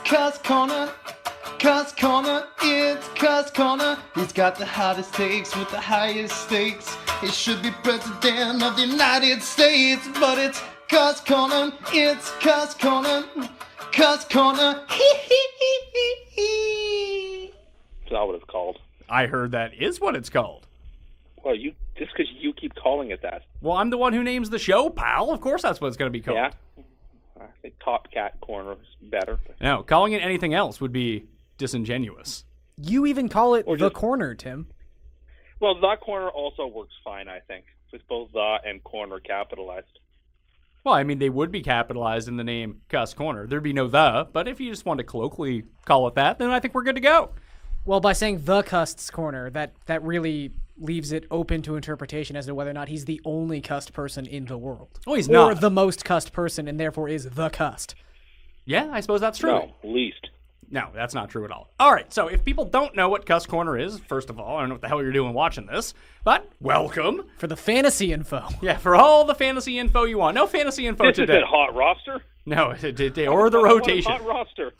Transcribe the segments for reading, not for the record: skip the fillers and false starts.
CUST Corner. CUST Corner, it's CUST Corner. He's got the hottest takes with the highest stakes. He should be president of the United States, but it's CUST Corner, it's CUST Corner. CUST Corner, hee hee hee hee hee. Is that what it's called? I heard that is what it's called. Well, just because you keep calling it that. Well, I'm the one who names the show, pal. Of course that's what it's going to be called. Yeah. I think Top Cat Corner is better. No, calling it anything else would be disingenuous. You even call it Or the just- corner, Tim. Well, the corner also works fine, I think. With both the and corner capitalized. Well, I mean, they would be capitalized in the name CUST Corner. There'd be no the, but if you just want to colloquially call it that, then I think we're good to go. Well, by saying the CUST's corner, that really leaves it open to interpretation as to whether or not he's the only CUST person in the world. Oh, he's or not. the most CUST person, and therefore is the CUST. Yeah, I suppose that's true. No, least. No, that's not true at all. All right, so if people don't know what CUST Corner is, first of all, I don't know what the hell you're doing watching this, but welcome. For the fantasy info. Yeah, for all the fantasy info you want. No fantasy info This today. is a hot roster? No, or the rotation. Hot roster.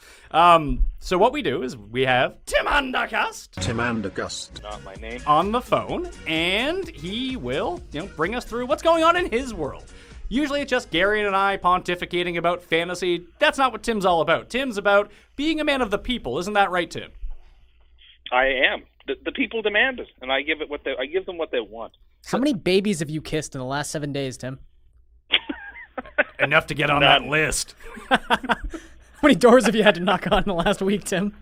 So what we do is we have Tim Andercust Tim Andercust. Not my name. on the phone, and he will, bring us through what's going on in his world. Usually it's just Garion and I pontificating about fantasy. That's not what Tim's all about. Tim's about being a man of the people. Isn't that right, Tim? I am. The people demand it, and I give them what they want. How many babies have you kissed in the last 7 days, Tim? Enough to get on None. that list. How many doors have you had to knock on in the last week, Tim?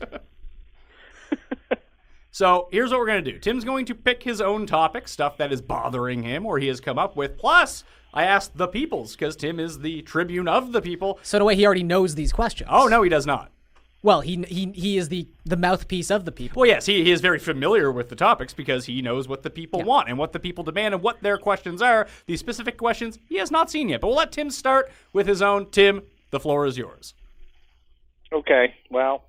So here's what we're going to do. Tim's going to pick his own topic, stuff that is bothering him or he has come up with. Plus, I asked the peoples, because Tim is the tribune of the people. So in a way, he already knows these questions. Oh, no, he does not. Well, he is the mouthpiece of the people. Well, yes, he is very familiar with the topics because he knows what the people want and what the people demand and what their questions are. These specific questions he has not seen yet. But we'll let Tim start with his own. Tim, the floor is yours. Okay, well,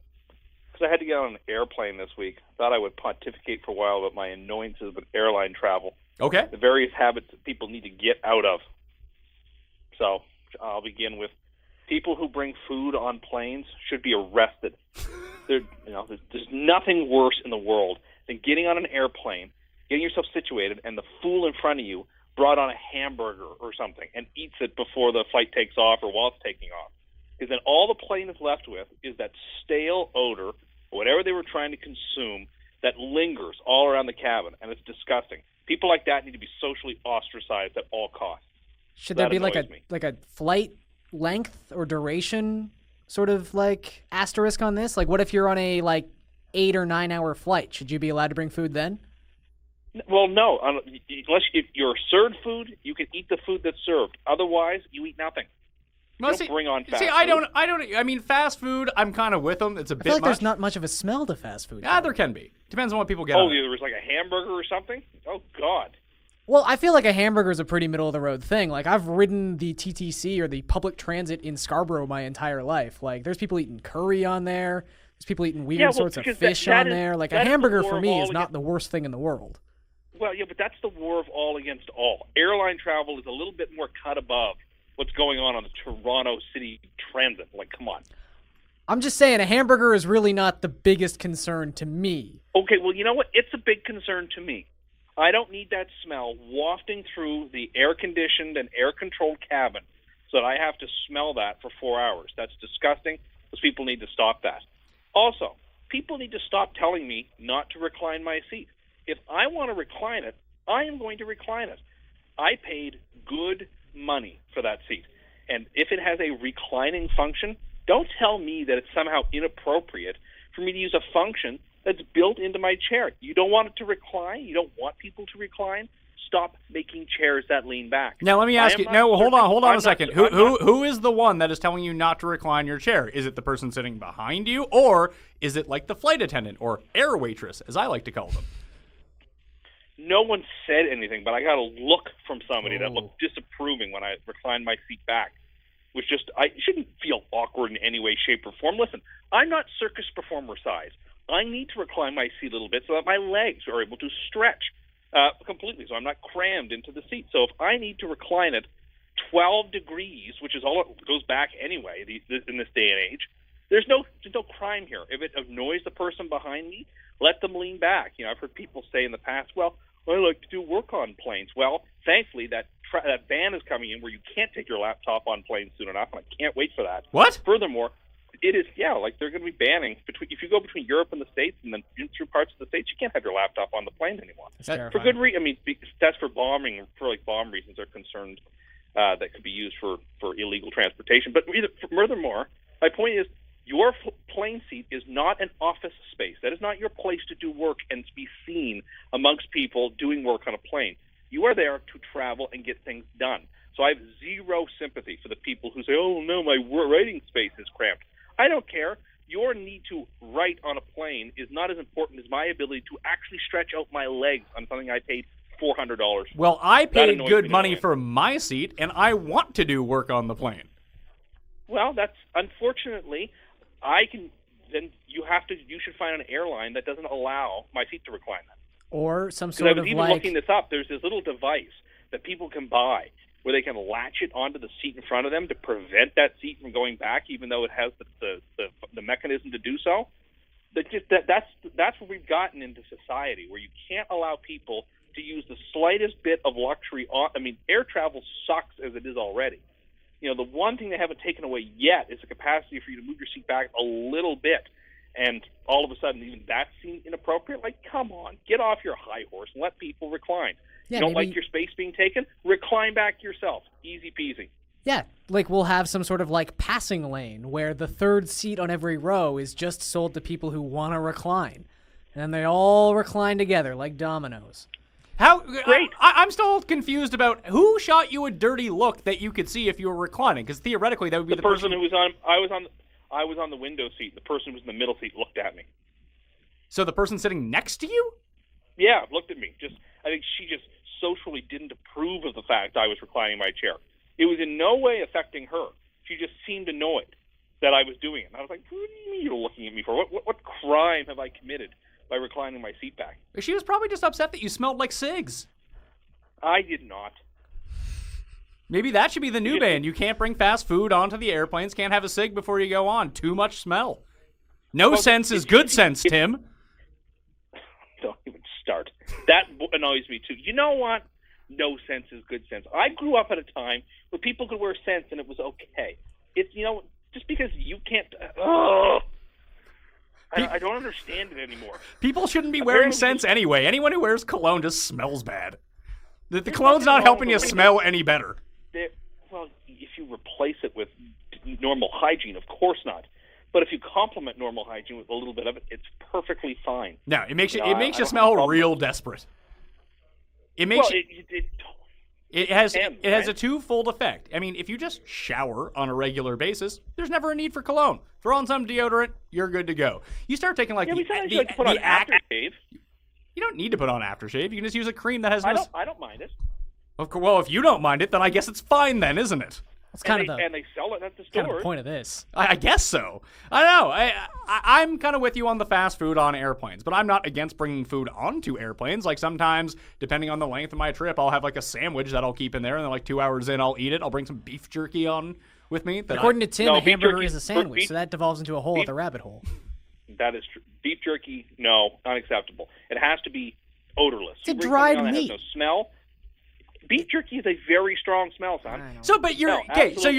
because I had to get on an airplane this week, thought I would pontificate for a while about my annoyances with airline travel. Okay. The various habits that people need to get out of. So I'll begin with people who bring food on planes should be arrested. There's nothing worse in the world than getting on an airplane, getting yourself situated, and the fool in front of you brought on a hamburger or something and eats it before the flight takes off or while it's taking off. Because then all the plane is left with is that stale odor, or whatever they were trying to consume, that lingers all around the cabin, and it's disgusting. People like that need to be socially ostracized at all costs. Should there That be like annoys me. a flight length or duration sort of like asterisk on this? Like, what if you're on a 8 or 9 hour flight? Should you be allowed to bring food then? Well, no. Unless if you're served food, you can eat the food that's served. Otherwise, you eat nothing. Well, Don't bring on fast See, food. I mean, fast food, I'm kind of with them. It's a I bit feel like much. there's not much of a smell to fast food. Yeah, there can be. Depends on what people get Oh, on it. there was like a hamburger or something? Oh, God. Well, I feel like a hamburger is a pretty middle of the road thing. Like, I've ridden the TTC or the public transit in Scarborough my entire life. Like, there's people eating curry on there. There's people eating weird sorts of because fish that on is- there. Like, a that is the hamburger war for of me all is not against- the worst thing in the world. Well, yeah, but that's the war of all against all. Airline travel is a little bit more cut above what's going on the Toronto City Transit. Like, come on. I'm just saying, a hamburger is really not the biggest concern to me. Okay, well, you know what? It's a big concern to me. I don't need that smell wafting through the air-conditioned and air-controlled cabin so that I have to smell that for 4 hours. That's disgusting. Those people need to stop that. Also, people need to stop telling me not to recline my seat. If I want to recline it, I am going to recline it. I paid good money for that seat. And if it has a reclining function, don't tell me that it's somehow inappropriate for me to use a function that's built into my chair. You don't want it to recline? You don't want people to recline? Stop making chairs that lean back. Now, let me ask you. No, hold on a second. Who is the one that is telling you not to recline your chair? Is it the person sitting behind you, or is it like the flight attendant or air waitress, as I like to call them? No one said anything, but I got a look from somebody that looked disapproving when I reclined my seat back. Which just, I shouldn't feel awkward in any way, shape, or form. Listen, I'm not circus performer size. I need to recline my seat a little bit so that my legs are able to stretch completely, so I'm not crammed into the seat. So if I need to recline it 12 degrees, which is all it goes back anyway in this day and age, There's no crime here. If it annoys the person behind me, let them lean back. I've heard people say in the past, well, I like to do work on planes. Well, thankfully, that ban is coming in where you can't take your laptop on planes soon enough, and I can't wait for that. What? Furthermore, it is, they're going to be banning, if you go between Europe and the States and then through parts of the States, you can't have your laptop on the plane anymore. For good reason. That's for bombing, for bomb reasons. They're concerned that could be used for illegal transportation. But furthermore, my point is, your plane seat is not an office space. That is not your place to do work and to be seen amongst people doing work on a plane. You are there to travel and get things done. So I have zero sympathy for the people who say, oh, no, my writing space is cramped. I don't care. Your need to write on a plane is not as important as my ability to actually stretch out my legs on something I paid $400. Well, I paid good money for my seat, and I want to do work on the plane. Well, that's unfortunately... you should find an airline that doesn't allow my seat to recline that. Or some sort of I was even looking this up. There's this little device that people can buy where they can latch it onto the seat in front of them to prevent that seat from going back, even though it has the mechanism to do so. That's where we've gotten into society, where you can't allow people to use the slightest bit of luxury. Air travel sucks as it is already. The one thing they haven't taken away yet is the capacity for you to move your seat back a little bit. And all of a sudden, even that seems inappropriate. Like, come on, get off your high horse and let people recline. Yeah, you don't like your space being taken? Recline back yourself. Easy peasy. Yeah, like we'll have some sort of passing lane where the third seat on every row is just sold to people who want to recline. And then they all recline together like dominoes. How great! I'm still confused about who shot you a dirty look that you could see if you were reclining, because theoretically that would be the person who was on. I was on the window seat. The person who was in the middle seat looked at me. So the person sitting next to you? Yeah, looked at me. I think she just socially didn't approve of the fact I was reclining my chair. It was in no way affecting her. She just seemed annoyed that I was doing it. And I was like, what do you mean you're looking at me for? What crime have I committed by reclining my seat back? She was probably just upset that you smelled like cigs. I did not. Maybe that should be the new ban. You can't bring fast food onto the airplanes, can't have a cig before you go on. Too much smell. No sense is good sense, Tim. Don't even start. That annoys me, too. You know what? No sense is good sense. I grew up at a time where people could wear sense and it was okay. It's, just because you can't... I don't understand it anymore. People shouldn't be wearing scents anyway. Anyone who wears cologne just smells bad. The cologne's not helping you smell any better. Well, if you replace it with normal hygiene, of course not. But if you complement normal hygiene with a little bit of it, it's perfectly fine. No, it makes you smell real desperate. It makes it has a twofold effect. If you just shower on a regular basis, there's never a need for cologne. Throw on some deodorant, you're good to go. You start taking put on aftershave. You don't need to put on aftershave. You can just use a cream that has I don't mind it. Well, if you don't mind it, then I guess it's fine then, isn't it? That's and they sell it at the store. Kind of the point of this. I guess so. I know. I'm kind of with you on the fast food on airplanes, but I'm not against bringing food onto airplanes. Like sometimes, depending on the length of my trip, I'll have a sandwich that I'll keep in there, and then 2 hours in, I'll eat it. I'll bring some beef jerky on with me. According to Tim, a hamburger is a sandwich, so that devolves into a whole other rabbit hole. That is true. Beef jerky, no, not acceptable. It has to be odorless. It's a dried meat. Has no smell. Beef jerky is a very strong smell, son. So, but you're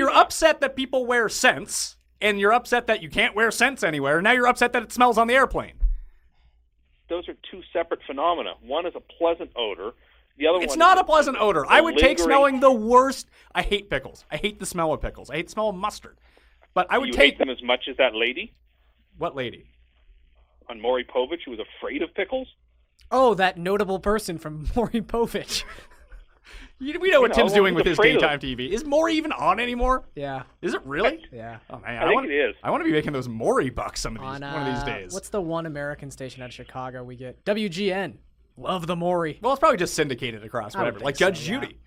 upset that people wear scents, and you're upset that you can't wear scents anywhere. Now you're upset that it smells on the airplane. Those are two separate phenomena. One is a pleasant odor. The other one it's not a pleasant odor. I would take smelling the worst. I hate pickles. I hate the smell of pickles. I hate the smell of mustard. But I would take hate them as much as that lady. What lady? On Maury Povich, who was afraid of pickles. Oh, that notable person from Maury Povich. We know what Tim's doing with his daytime TV. Is Maury even on anymore? Yeah. Is it really? Yeah. Oh man, I think it is. I want to be making those Maury bucks one of these days. What's the one American station out of Chicago we get? WGN. Love the Maury. Well, it's probably just syndicated across whatever, like Judge Judy.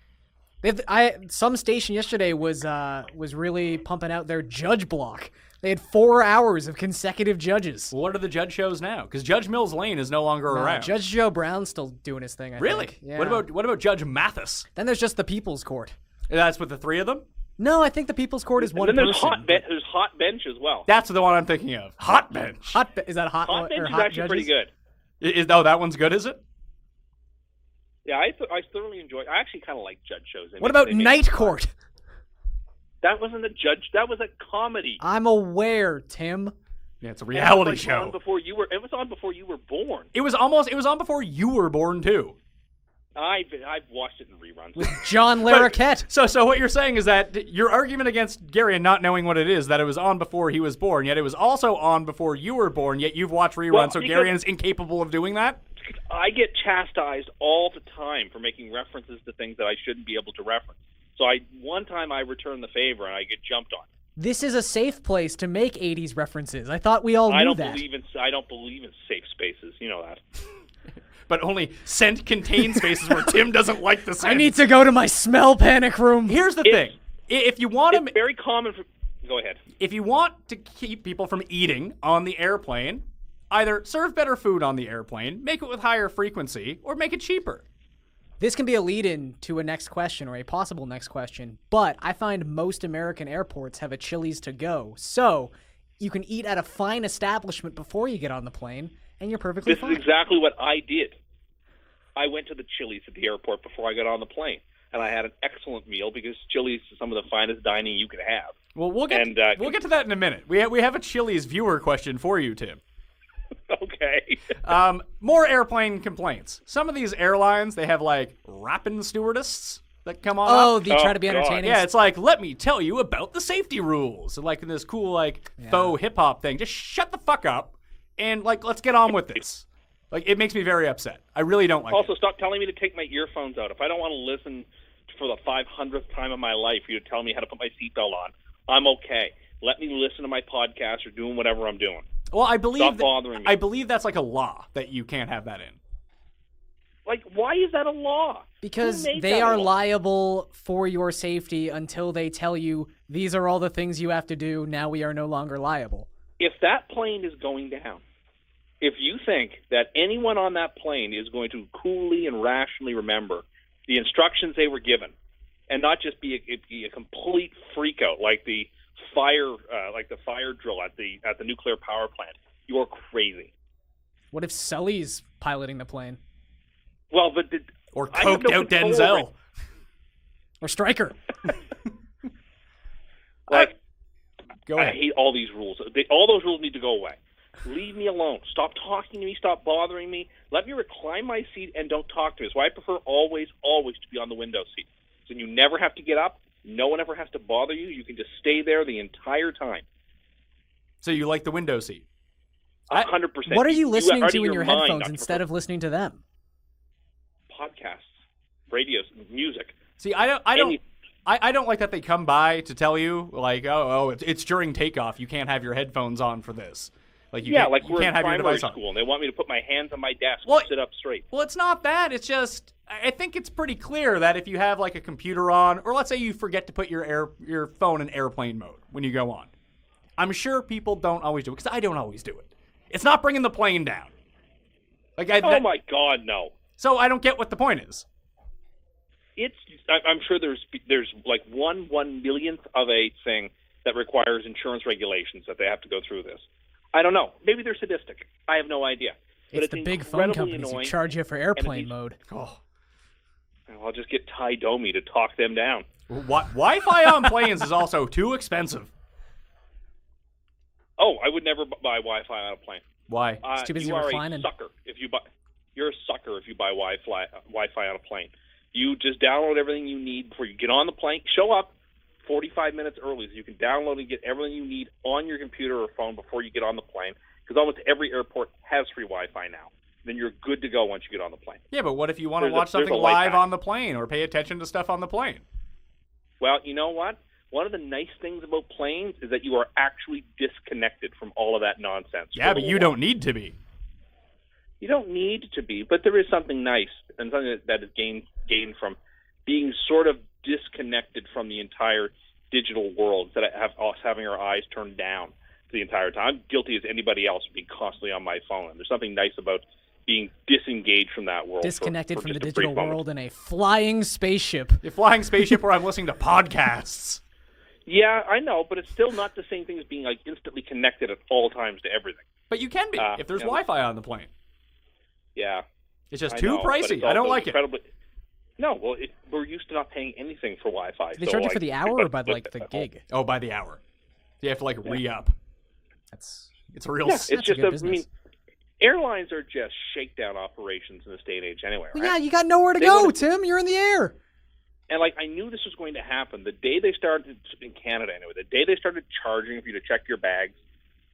Some station yesterday was really pumping out their judge block. They had 4 hours of consecutive judges. Well, what are the judge shows now? Because Judge Mills Lane is no longer around. Judge Joe Brown's still doing his thing, I really? think. Yeah. What about Judge Mathis? Then there's just the People's Court. That's with the three of them? No, I think the People's Court is one And then person. there's hot bench as well. That's the one I'm thinking of. Hot bench. Is that hot? Hot bench or is hot actually judges? pretty good. Oh, that one's good, is it? Yeah, I thoroughly enjoy. I actually kind of like judge shows. What about Night Court? That wasn't a judge. That was a comedy. I'm aware, Tim. Yeah, it's a reality It was show. on before you were born. It was on before you were born too. I've watched it in reruns. With John Larroquette. So what you're saying is that your argument against Garion not knowing what it is, that it was on before he was born, yet it was also on before you were born, yet you've watched reruns, Well, so because- Garion's incapable of doing that? I get chastised all the time for making references to things that I shouldn't be able to reference. So one time I return the favor and I get jumped on. This is a safe place to make 80s references. I thought we all knew I don't that. believe in safe spaces. You know that. But only scent-contained spaces where Tim doesn't like the scent. I need to go to my smell panic room. Here's the thing. If you want It's very common for... Go ahead. If you want to keep people from eating on the airplane, either serve better food on the airplane, make it with higher frequency, or make it cheaper. This can be a lead-in to a next question or a possible next question, but I find most American airports have a Chili's to go, so you can eat at a fine establishment before you get on the plane, and you're perfectly This fine. is exactly what I did. I went to the Chili's at the airport before I got on the plane, and I had an excellent meal because Chili's is some of the finest dining you can have. Well, we'll get to that in a minute. We have a Chili's viewer question for you, Tim. Okay. More airplane complaints. Some of these airlines, they have like rapping stewardesses that come on Oh, up. they try to be God. entertaining. Yeah, it's like, let me tell you about the safety rules. Like this cool like faux hip hop thing. Just shut the fuck up and like let's get on with this. Like it makes me very upset. I really don't like Also, it. stop telling me to take my earphones out. If I don't want to listen for the 500th time of my life for you to tell me how to put my seatbelt on, I'm okay. Let me listen to my podcast or doing whatever I'm doing. Well, I believe Stop bothering me. I believe that's like a law that you can't have that in. Like, why is that a law? Because Who made they that are law? liable for your safety until they tell you these are all the things you have to do. Now we are no longer liable. If that plane is going down, if you think that anyone on that plane is going to coolly and rationally remember the instructions they were given, and not just be a complete freak out like the fire drill at the nuclear power plant, you're crazy. What if Sully's piloting the plane? Well, but Or I have coked no out control Denzel. over Or Stryker? Like, Go I ahead. hate all these rules. All those rules need to go away. Leave me alone. Stop talking to me. Stop bothering me. Let me recline my seat and don't talk to me. So I prefer always to be on the window seat. So you never have to get up. No one ever has to bother you. You can just stay there the entire time. So you like the window seat? 100%. What are you listening out to of in your mind, headphones Dr. instead of listening to them? Podcasts, radios, music. See, I don't like that they come by to tell you like, it's during takeoff. You can't have your headphones on for this. Like you can't, like you we're can't in have your primary device on. school, and they want me to put my hands on my desk Well, and sit up straight. Well, it's not that. It's just I think it's pretty clear that if you have like a computer on, or let's say you forget to put your phone in airplane mode when you go on, I'm sure people don't always do it because I don't always do it. It's not bringing the plane down. Like My God, no. So I don't get what the point is. I'm sure there's like one millionth of a thing that requires insurance regulations that they have to go through this. I don't know. Maybe they're sadistic. I have no idea. But It's the big phone incredibly companies who annoying. charge you for airplane it's- mode. Oh, I'll just get Ty Domi to talk them down. Wi-Fi on planes is also too expensive. Oh, I would never buy Wi-Fi on a plane. Why? It's too busy you are reclining. a sucker if you buy. You're a sucker if you buy Wi-Fi on a plane. You just download everything you need before you get on the plane. Show up 45 minutes early so you can download and get everything you need on your computer or phone before you get on the plane. Because almost every airport has free Wi-Fi now. Then you're good to go once you get on the plane. Yeah, but what if you want to There's watch something a light live back. on the plane or pay attention to stuff on the plane? Well, you know what? One of the nice things about planes is that you are actually disconnected from all of that nonsense. Yeah, but you don't need to be. You don't need to be, but there is something nice and something that is gained from being sort of disconnected from the entire digital world, instead of us having our eyes turned down the entire time. I'm guilty as anybody else of being constantly on my phone. There's something nice about being disengaged from that world. Disconnected for from the just a digital brief moment. world in a flying spaceship. You're flying spaceship where I'm listening to podcasts. Yeah, I know, but it's still not the same thing as being like instantly connected at all times to everything. But you can be if there's Wi-Fi on the plane. Yeah. It's just too pricey. I don't like it. No, well, we're used to not paying anything for Wi-Fi. Do they charge you for the hour or by like the gig? Oh, by the hour. You have to like re-up. It's a real. Yeah, it's just business. I mean, airlines are just shakedown operations in this day and age anyway, right? Well, yeah, you got nowhere to go, Tim. You're in the air. And like, I knew this was going to happen the day they started in Canada anyway. The day they started charging for you to check your bags,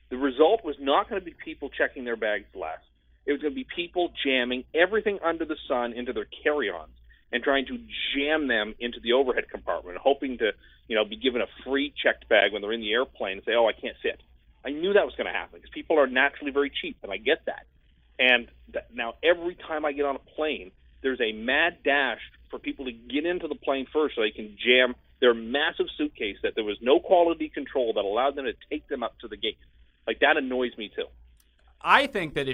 the result was not going to be people checking their bags less. It was going to be people jamming everything under the sun into their carry-ons and trying to jam them into the overhead compartment, hoping to, be given a free checked bag when they're in the airplane and say, "Oh, I can't fit." I knew that was going to happen because people are naturally very cheap, and I get that. And now every time I get on a plane, there's a mad dash for people to get into the plane first so they can jam their massive suitcase that there was no quality control that allowed them to take them up to the gate. Like, that annoys me too. I think that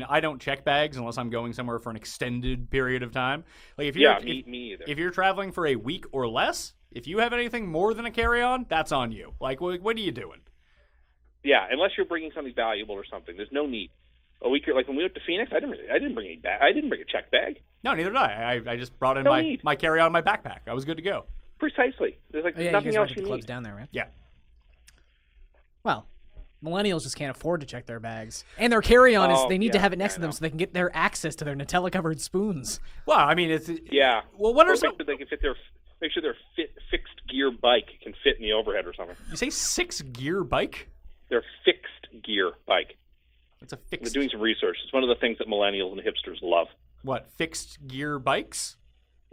I don't check bags unless I'm going somewhere for an extended period of time. Like if you're, me either. If you're traveling for a week or less, if you have anything more than a carry-on, that's on you. Like, what are you doing? Yeah, unless you're bringing something valuable or something, there's no need. A week, like when we went to Phoenix, I didn't bring any bag. I didn't bring a check bag. No, neither did I. I just brought in my carry-on in my backpack. I was good to go. Precisely. There's like nothing else you you guys went to the clubs need. down there, right? Yeah. Well, millennials just can't afford to check their bags. And their carry-on is they need to have it next to them so they can get their access to their Nutella-covered spoons. Well, I mean, it's... Yeah. Well, what are some... They can fit make sure their fixed gear bike can fit in the overhead or something. You say 6-gear bike? Their fixed gear bike. It's a fixed... We're doing some research. It's one of the things that millennials and hipsters love. What, fixed gear bikes?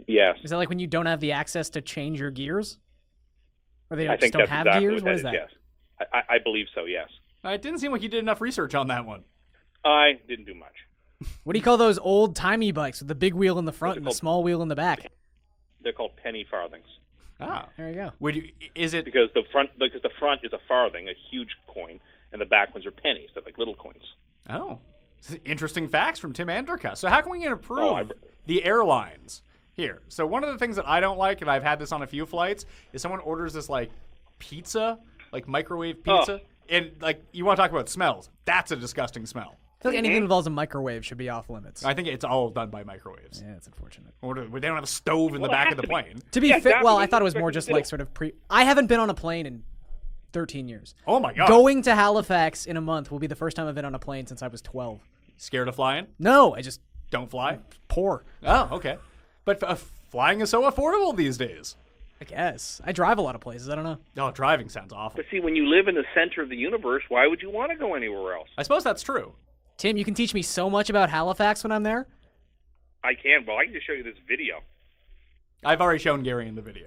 Yes. Is that like when you don't have the access to change your gears? Or they I think don't that's have exactly gears? What is that? Yes. I believe so, yes. It didn't seem like you did enough research on that one. I didn't do much. What do you call those old-timey bikes with the big wheel in the front and the small wheel in the back? They're called penny farthings. Ah, there you go. Is it because the front is a farthing, a huge coin, and the back ones are pennies, they're like little coins. Oh, interesting facts from Tim Andercust. So how can we improve the airlines here? So one of the things that I don't like, and I've had this on a few flights, is someone orders this like pizza, like microwave pizza, and like you want to talk about smells. That's a disgusting smell. I feel like anything that involves a microwave should be off limits. I think it's all done by microwaves. Yeah, it's unfortunate. Or they don't have a stove in the back of the plane. To be fair, well, I thought it was more just like sort of I haven't been on a plane in 13 years. Oh my God. Going to Halifax in a month will be the first time I've been on a plane since I was 12. Scared of flying? No, I just don't fly. Poor. Oh, okay. But flying is so affordable these days. I guess. I drive a lot of places. I don't know. No, driving sounds awful. But see, when you live in the center of the universe, why would you want to go anywhere else? I suppose that's true. Tim, you can teach me so much about Halifax when I'm there. I can. Well, I can just show you this video. I've already shown Gary in the video.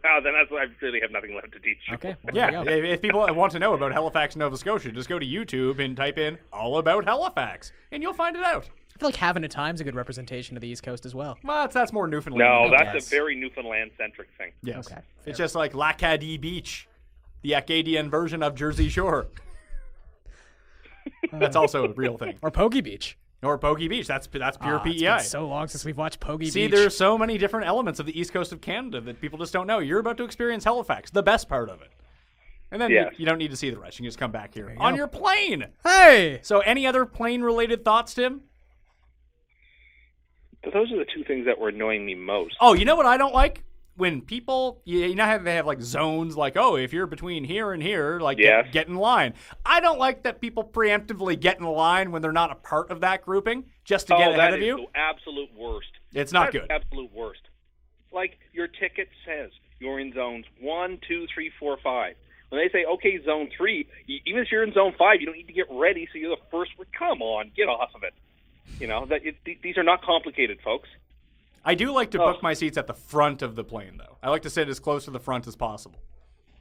Oh, then I really have nothing left to teach you. Okay. Yeah, if people want to know about Halifax, Nova Scotia, just go to YouTube and type in "all about Halifax," and you'll find it out. I feel like Havana Time's a good representation of the East Coast as well. Well, that's more Newfoundland. No, that's a very Newfoundland-centric thing. Yes. Okay. It's just like L'Acadie Beach, the Acadian version of Jersey Shore. That's also a real thing. Or Pogey Beach. Or Pogey Beach. That's pure PEI. It's been so long since we've watched Pogey Beach. See, there's so many different elements of the East Coast of Canada that people just don't know. You're about to experience Halifax, the best part of it. And then you don't need to see the rest. You can just come back here on your plane. Hey! So any other plane-related thoughts, Tim? Those are the two things that were annoying me most. Oh, you know what I don't like? When people, you know how they have like zones, like, oh, if you're between here and here, like get in line. I don't like that people preemptively get in line when they're not a part of that grouping just to get ahead of you. That is the absolute worst. It's not That's good. The absolute worst. Like your ticket says you're in zones 1, 2, 3, 4, 5. When they say, okay, zone 3, even if you're in zone 5, you don't need to get ready, so you're the first. Come on, get off of it. You know, these are not complicated, folks. I do like to book my seats at the front of the plane, though. I like to sit as close to the front as possible.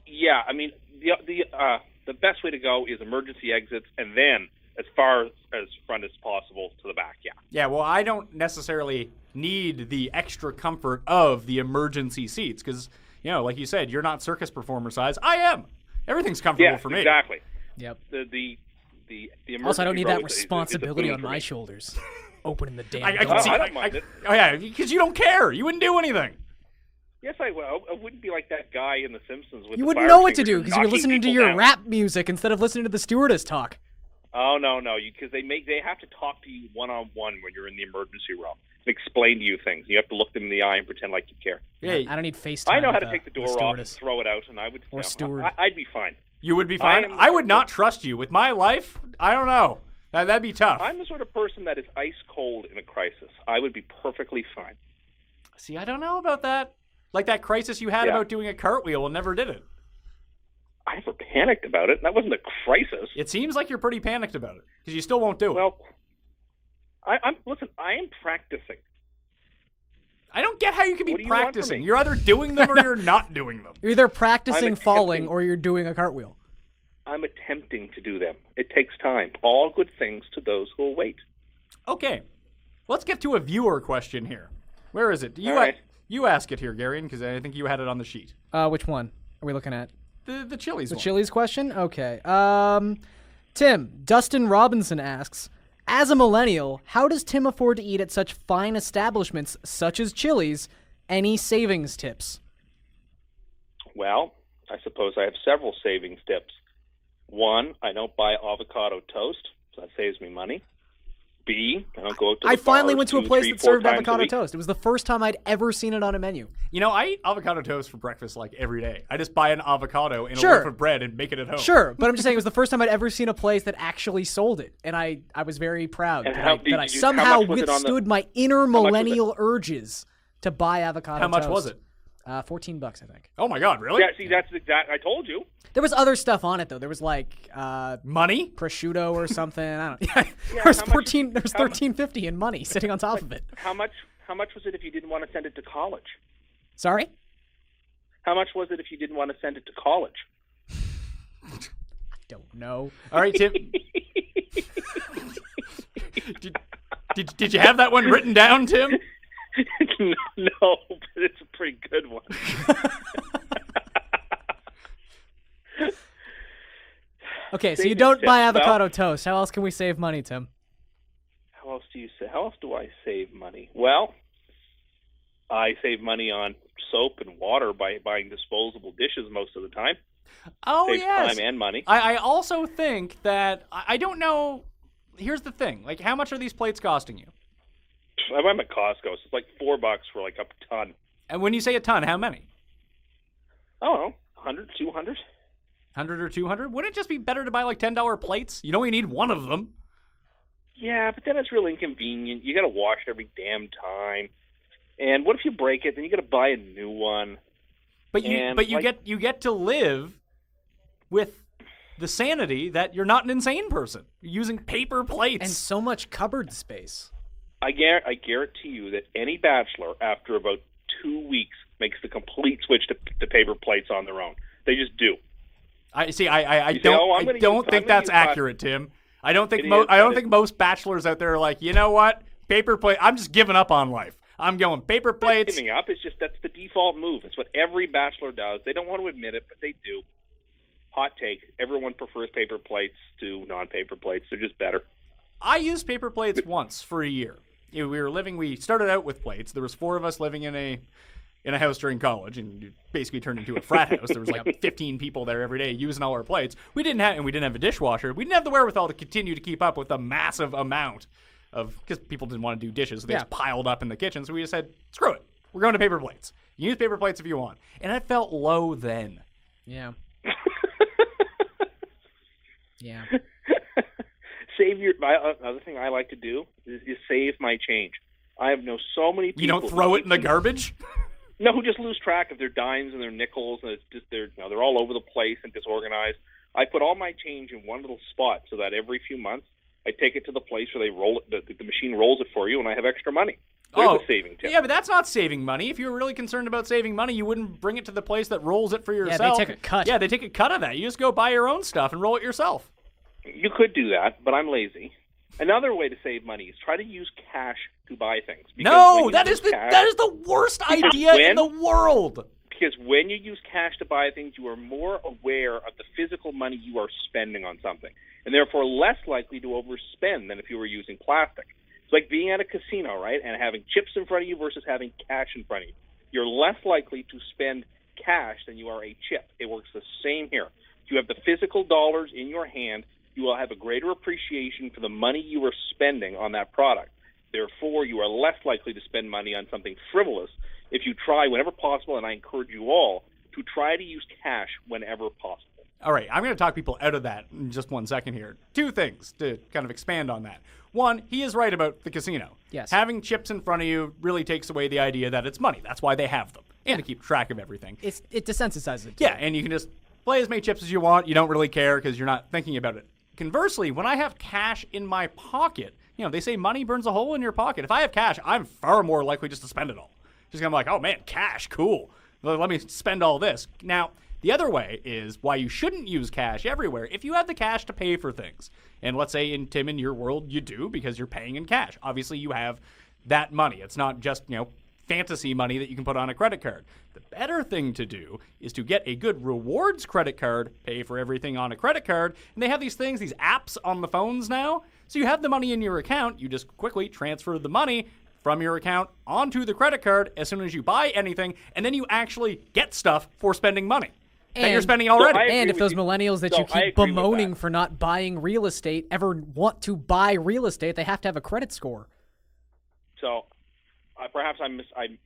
Yeah, I mean, the best way to go is emergency exits, and then as far as front as possible to the back, yeah. Yeah, well, I don't necessarily need the extra comfort of the emergency seats because, you know, like you said, you're not circus performer size. I am. Everything's comfortable for me. Exactly. Yep. The emergency also, I don't need that row is responsibility a boon on for my me. shoulders. Opening the damn I door. can see. I don't mind it. Oh, yeah, because you don't care. You wouldn't do anything. Yes, I will. I wouldn't be like that guy in The Simpsons with You the wouldn't fire know what to do extinguisher because you're knocking listening to people your down. rap music instead of listening to the stewardess talk. Oh no, because they have to talk to you one-on-one when you're in the emergency room and explain to you things. You have to look them in the eye and pretend like you care. Hey, I don't need FaceTime. I know how with to take the door the off and stewardess. throw it out, and I would. Or steward. I'd be fine. you would be fine. am- I would not trust you with my life. I don't know. That'd be tough. I'm the sort of person that is ice cold in a crisis. I would be perfectly fine. See, I don't know about that. Like that crisis you had Yeah. about doing a cartwheel and never did it. I never panicked about it. That wasn't a crisis. It seems like you're pretty panicked about it because you still won't do it. Well, listen. I am practicing. I don't get how you can be What do you want from practicing. me? You're either doing them or you're not doing them. You're either practicing I'm falling attempting- or you're doing a cartwheel. I'm attempting to do them. It takes time. All good things to those who will wait. Okay, let's get to a viewer question here. Where is it? All right. You ask it here, Garion, because I think you had it on the sheet. Which one are we looking at? The Chili's The one. Chili's question? Okay. Tim, Dustin Robinson asks, as a millennial, how does Tim afford to eat at such fine establishments such as Chili's? Any savings tips? Well, I suppose I have several savings tips. One, I don't buy avocado toast, so that saves me money. B, I don't go out to the I finally bars went to a 2, place 3, that 4 served times a avocado week. toast. It was the first time I'd ever seen it on a menu. You know, I eat avocado toast for breakfast like every day. I just buy an avocado and a Sure. loaf of bread and make it at home. Sure, but I'm just saying it was the first time I'd ever seen a place that actually sold it, and I was very proud And that how I, did that I you- how somehow much was it on the- withstood my inner much was it? millennial urges to buy avocado How much toast. was it? $14, I think. Oh my God, really? Yeah, see, that's exact. I told you. There was other stuff on it though. There was like Money? prosciutto or something. I don't know. Yeah, Yeah, there was how much- There was how mu- $13.50 in money sitting on top of it. How much was it if you didn't want to send it to college? Sorry. How much was it if you didn't want to send it to college? Don't know. All right, Tim. did you have that one written down, Tim? No, but it's a pretty good one. Okay, so you Savings don't tips. buy Well- avocado toast. How else can we save money, Tim? How else do I save money? Well, I save money on soap and water by buying disposable dishes most of the time. Oh, Saves yes. time and money. I also think that I don't know. Here's the thing: like, how much are these plates costing you? I buy them at Costco. So it's like $4 for like a ton. And when you say a ton, how many? I don't know, 100, 200. 100 or 200? Wouldn't it just be better to buy like $10 plates? You know, you need one of them. Yeah, but then it's really inconvenient. You got to wash it every damn time. And what if you break it? Then you got to buy a new one. But you And, you get to live with the sanity that you're not an insane person. You're using paper plates. And so much cupboard space. I guarantee you that any bachelor, after about 2 weeks, makes the complete switch to paper plates on their own. They just do. I You say, "Oh, I'm don't gonna think use- that's I'm gonna use accurate, Tim. I don't think It is, I don't but think most bachelors out there are like, you know what, paper plate. I'm just giving up on life. I'm going paper plates. Giving up. It's just that's the default move. It's what every bachelor does. They don't want to admit it, but they do. Hot take: everyone prefers paper plates to non-paper plates. They're just better. I used paper plates once for a year. You know, we started out with plates. There was 4 of us living in a house during college, and it basically turned into a frat house. There was like 15 people there every day using all our plates. We didn't have a dishwasher. We didn't have the wherewithal to continue to keep up with the massive amount of, because people didn't want to do dishes, so they just piled up in the kitchen. So we just said, screw it. We're going to paper plates. You use paper plates if you want. And I felt low then. Yeah. Yeah. Another thing I like to do is save my change. I have known so many people. You don't throw it in the garbage? No, who just lose track of their dimes and their nickels, and it's just they're all over the place and disorganized. I put all my change in one little spot so that every few months I take it to the place where they roll it. The machine rolls it for you, and I have extra money. There's a saving tip. Yeah, but that's not saving money. If you were really concerned about saving money, you wouldn't bring it to the place that rolls it for yourself. they take a cut. Yeah, they take a cut of that. You just go buy your own stuff and roll it yourself. You could do that, but I'm lazy. Another way to save money is try to use cash to buy things. Because when No, you that use is cash- the worst idea in the world. Because when you use cash to buy things, you are more aware of the physical money you are spending on something, and therefore less likely to overspend than if you were using plastic. It's like being at a casino, right, and having chips in front of you versus having cash in front of you. you're less likely to spend cash than you are a chip. It works the same here. If you have the physical dollars in your hand, you will have a greater appreciation for the money you are spending on that product. Therefore, you are less likely to spend money on something frivolous if you try whenever possible, and I encourage you all to try to use cash whenever possible. All right, I'm going to talk people out of that in just 1 second here. 2 things to kind of expand on that. One, he is right about the casino. Yes. Having chips in front of you really takes away the idea that it's money. That's why they have them, and to keep track of everything. It desensitizes it. Yeah, and you can just play as many chips as you want. You don't really care because you're not thinking about it. Conversely, when I have cash in my pocket, they say money burns a hole in your pocket. If I have cash, I'm far more likely just to spend it all. Just I'm like, oh man, cash, cool. Let me spend all this. Now, the other way is why you shouldn't use cash everywhere. If you have the cash to pay for things, and let's say Tim, in your world, you do because you're paying in cash. Obviously, you have that money. It's not just, fantasy money that you can put on a credit card. The better thing to do is to get a good rewards credit card, pay for everything on a credit card, and they have these apps on the phones now. So you have the money in your account, you just quickly transfer the money from your account onto the credit card as soon as you buy anything, and then you actually get stuff for spending money that you're spending already. And if those millennials that you keep bemoaning for not buying real estate ever want to buy real estate, they have to have a credit score. So perhaps I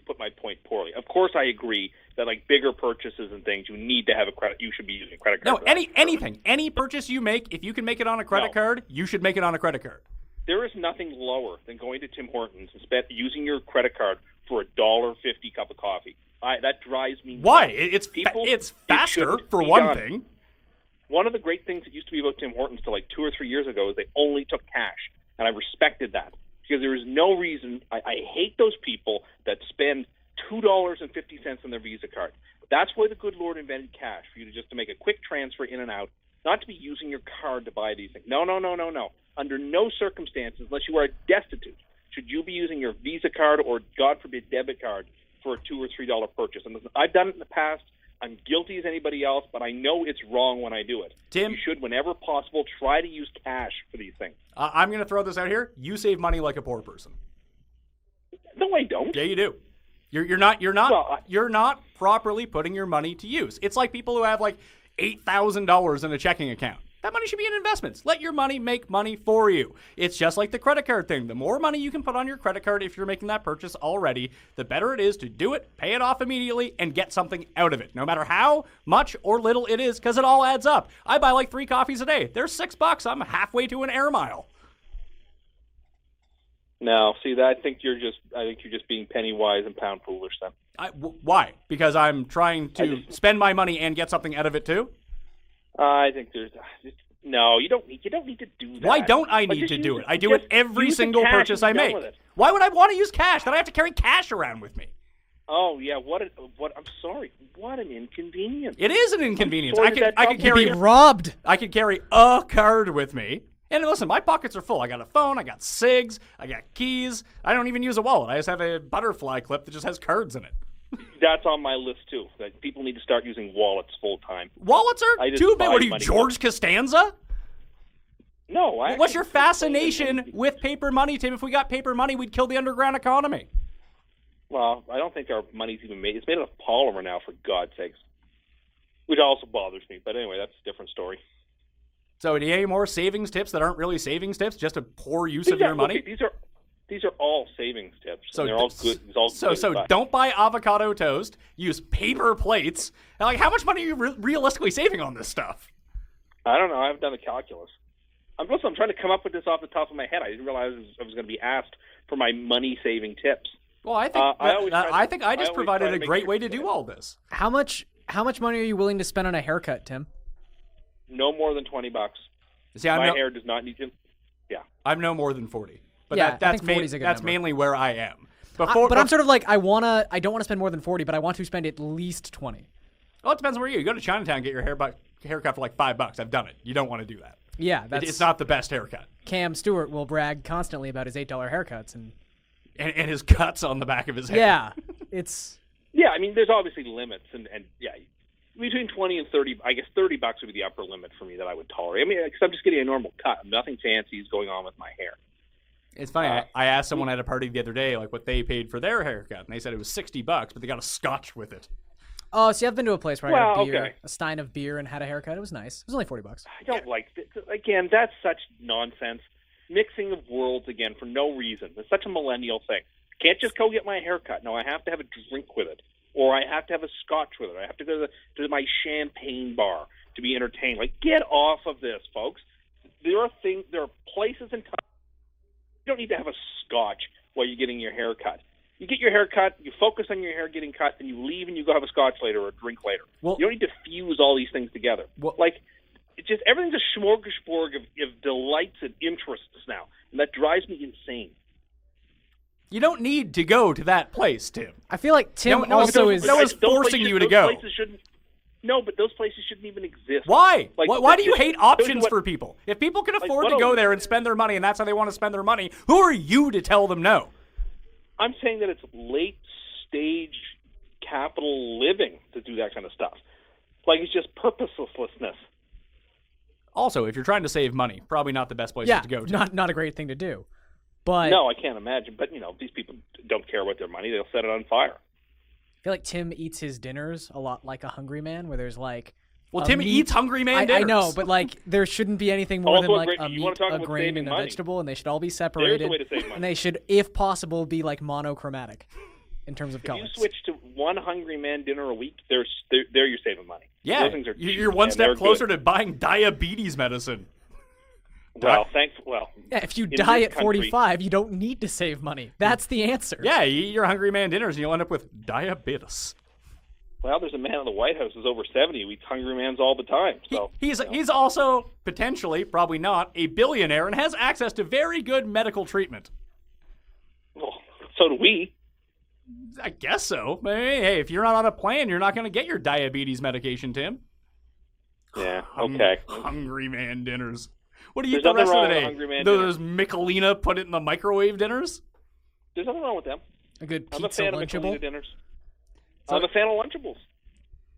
put my point poorly. Of course, I agree that bigger purchases and things, you need to have a credit. You should be using a credit card. No, any purchase you make, if you can make it on a credit card, you should make it on a credit card. There is nothing lower than going to Tim Hortons and using your credit card for $1.50 cup of coffee. That drives me nuts. Why? It's faster for one thing. One of the great things that used to be about Tim Hortons till 2 or 3 years ago is they only took cash, and I respected that. Because there is no reason, I hate those people that spend $2.50 on their Visa card. That's why the good Lord invented cash, for you to make a quick transfer in and out, not to be using your card to buy these things. No. Under no circumstances, unless you are destitute, should you be using your Visa card or, God forbid, debit card for a $2 or $3 purchase. And listen, I've done it in the past. I'm guilty as anybody else, but I know it's wrong when I do it. Tim, you should, whenever possible, try to use cash for these things. I'm going to throw this out here. You save money like a poor person. No, I don't. Yeah, you do. You're not properly putting your money to use. It's like people who have $8,000 in a checking account. That money should be in investments. Let your money make money for you. It's just like the credit card thing. The more money you can put on your credit card if you're making that purchase already, the better it is to do it, pay it off immediately, and get something out of it. No matter how much or little it is, because it all adds up. I buy 3 coffees a day. They're $6. I'm halfway to an air mile. No, see, I think you're just being penny wise and pound foolish then. Why? Because I'm trying to spend my money and get something out of it too? I think there's no. You don't need to do that. Why don't I need to do it? I do it every single purchase I make. Why would I want to use cash? Then I have to carry cash around with me. Oh yeah, I'm sorry. What an inconvenience. It is an inconvenience. I could carry robbed. I could carry a card with me. And listen, my pockets are full. I got a phone, I got cigs, I got keys. I don't even use a wallet. I just have a butterfly clip that just has cards in it. That's on my list too. That people need to start using wallets full time. Wallets are too big. What are you, George Costanza? No. What's your fascination with paper money, Tim? If we got paper money, we'd kill the underground economy. Well, I don't think our money's even made. It's made out of polymer now, for God's sakes. Which also bothers me. But anyway, that's a different story. So, do you have any more savings tips that aren't really savings tips? Just a poor use of your money? Okay, these are all savings tips. So they're all good. So don't buy avocado toast. Use paper plates. And how much money are you realistically saving on this stuff? I don't know. I haven't done the calculus. I'm trying to come up with this off the top of my head. I didn't realize I was going to be asked for my money-saving tips. Well, I think I just provided a great way to do all this. How much money are you willing to spend on a haircut, Tim? No more than $20. See, my hair does not need to. Yeah, I'm no more than 40. But yeah, that's mainly where I am. But I'm sort of I don't want to spend more than 40, but I want to spend at least 20. Well, it depends where you go to Chinatown and get your haircut for $5. I've done it. You don't want to do that. Yeah, it's not the best haircut. Cam Stewart will brag constantly about his $8 haircuts and his cuts on the back of his head. Yeah, it's. Yeah, I mean, there's obviously limits, and yeah. Between 20 and 30, I guess $30 would be the upper limit for me that I would tolerate. I mean, because I'm just getting a normal cut. Nothing fancy is going on with my hair. It's funny. I asked someone at a party the other day, like, what they paid for their haircut, and they said it was $60, but they got a scotch with it. Oh, see, I've been to a place where I got beer, okay. a stein of beer, and had a haircut. It was nice. It was only $40. I don't like it. Again, that's such nonsense. Mixing of worlds again for no reason. It's such a millennial thing. I can't just go get my haircut. No, I have to have a drink with it, or I have to have a scotch with it. I have to go to my champagne bar to be entertained. Like, get off of this, folks. There are places and times. You don't need to have a scotch while you're getting your hair cut. You get your hair cut, you focus on your hair getting cut, and you leave and you go have a scotch later or a drink later. Well, you don't need to fuse all these things together. It's just everything's a smorgasbord of delights and interests now, and that drives me insane. You don't need to go to that place, Tim. I feel like Tim no is... No one's forcing you to go. No, but those places shouldn't even exist. Why? Why do you hate options for people? If people can afford to go there and spend their money, and that's how they want to spend their money, who are you to tell them no? I'm saying that it's late-stage capital living to do that kind of stuff. Like, it's just purposelessness. Also, if you're trying to save money, probably not the best places to go to. Not a great thing to do. But no, I can't imagine. But, these people don't care about their money. They'll set it on fire. I feel like Tim eats his dinners a lot like a hungry man, where there's like... Well, Tim eats hungry man dinners. I know, but like there shouldn't be anything more than like a meat, a grain, and a money. vegetable, and they should all be separated. There's a way to save money. And they should, if possible, be like monochromatic in terms of colors. If you switch to one hungry man dinner a week, there you're saving money. Yeah, you're one step closer to buying diabetes medicine. Well, yeah, if you die at 45, you don't need to save money. That's the answer. Yeah, you eat your hungry man dinners and you'll end up with diabetes. Well, there's a man in the White House who's over 70 who eats hungry mans all the time. So he's also, potentially, probably not, a billionaire and has access to very good medical treatment. Well, so do we. I guess so. Hey, if you're not on a plan, you're not going to get your diabetes medication, Tim. Yeah, okay. Hungry man dinners. What do you eat the rest of the day? Those Michelina put it in the microwave dinners? There's nothing wrong with them. A good pizza I'm a fan Lunchable? of Michelina dinners. I'm a fan of Lunchables.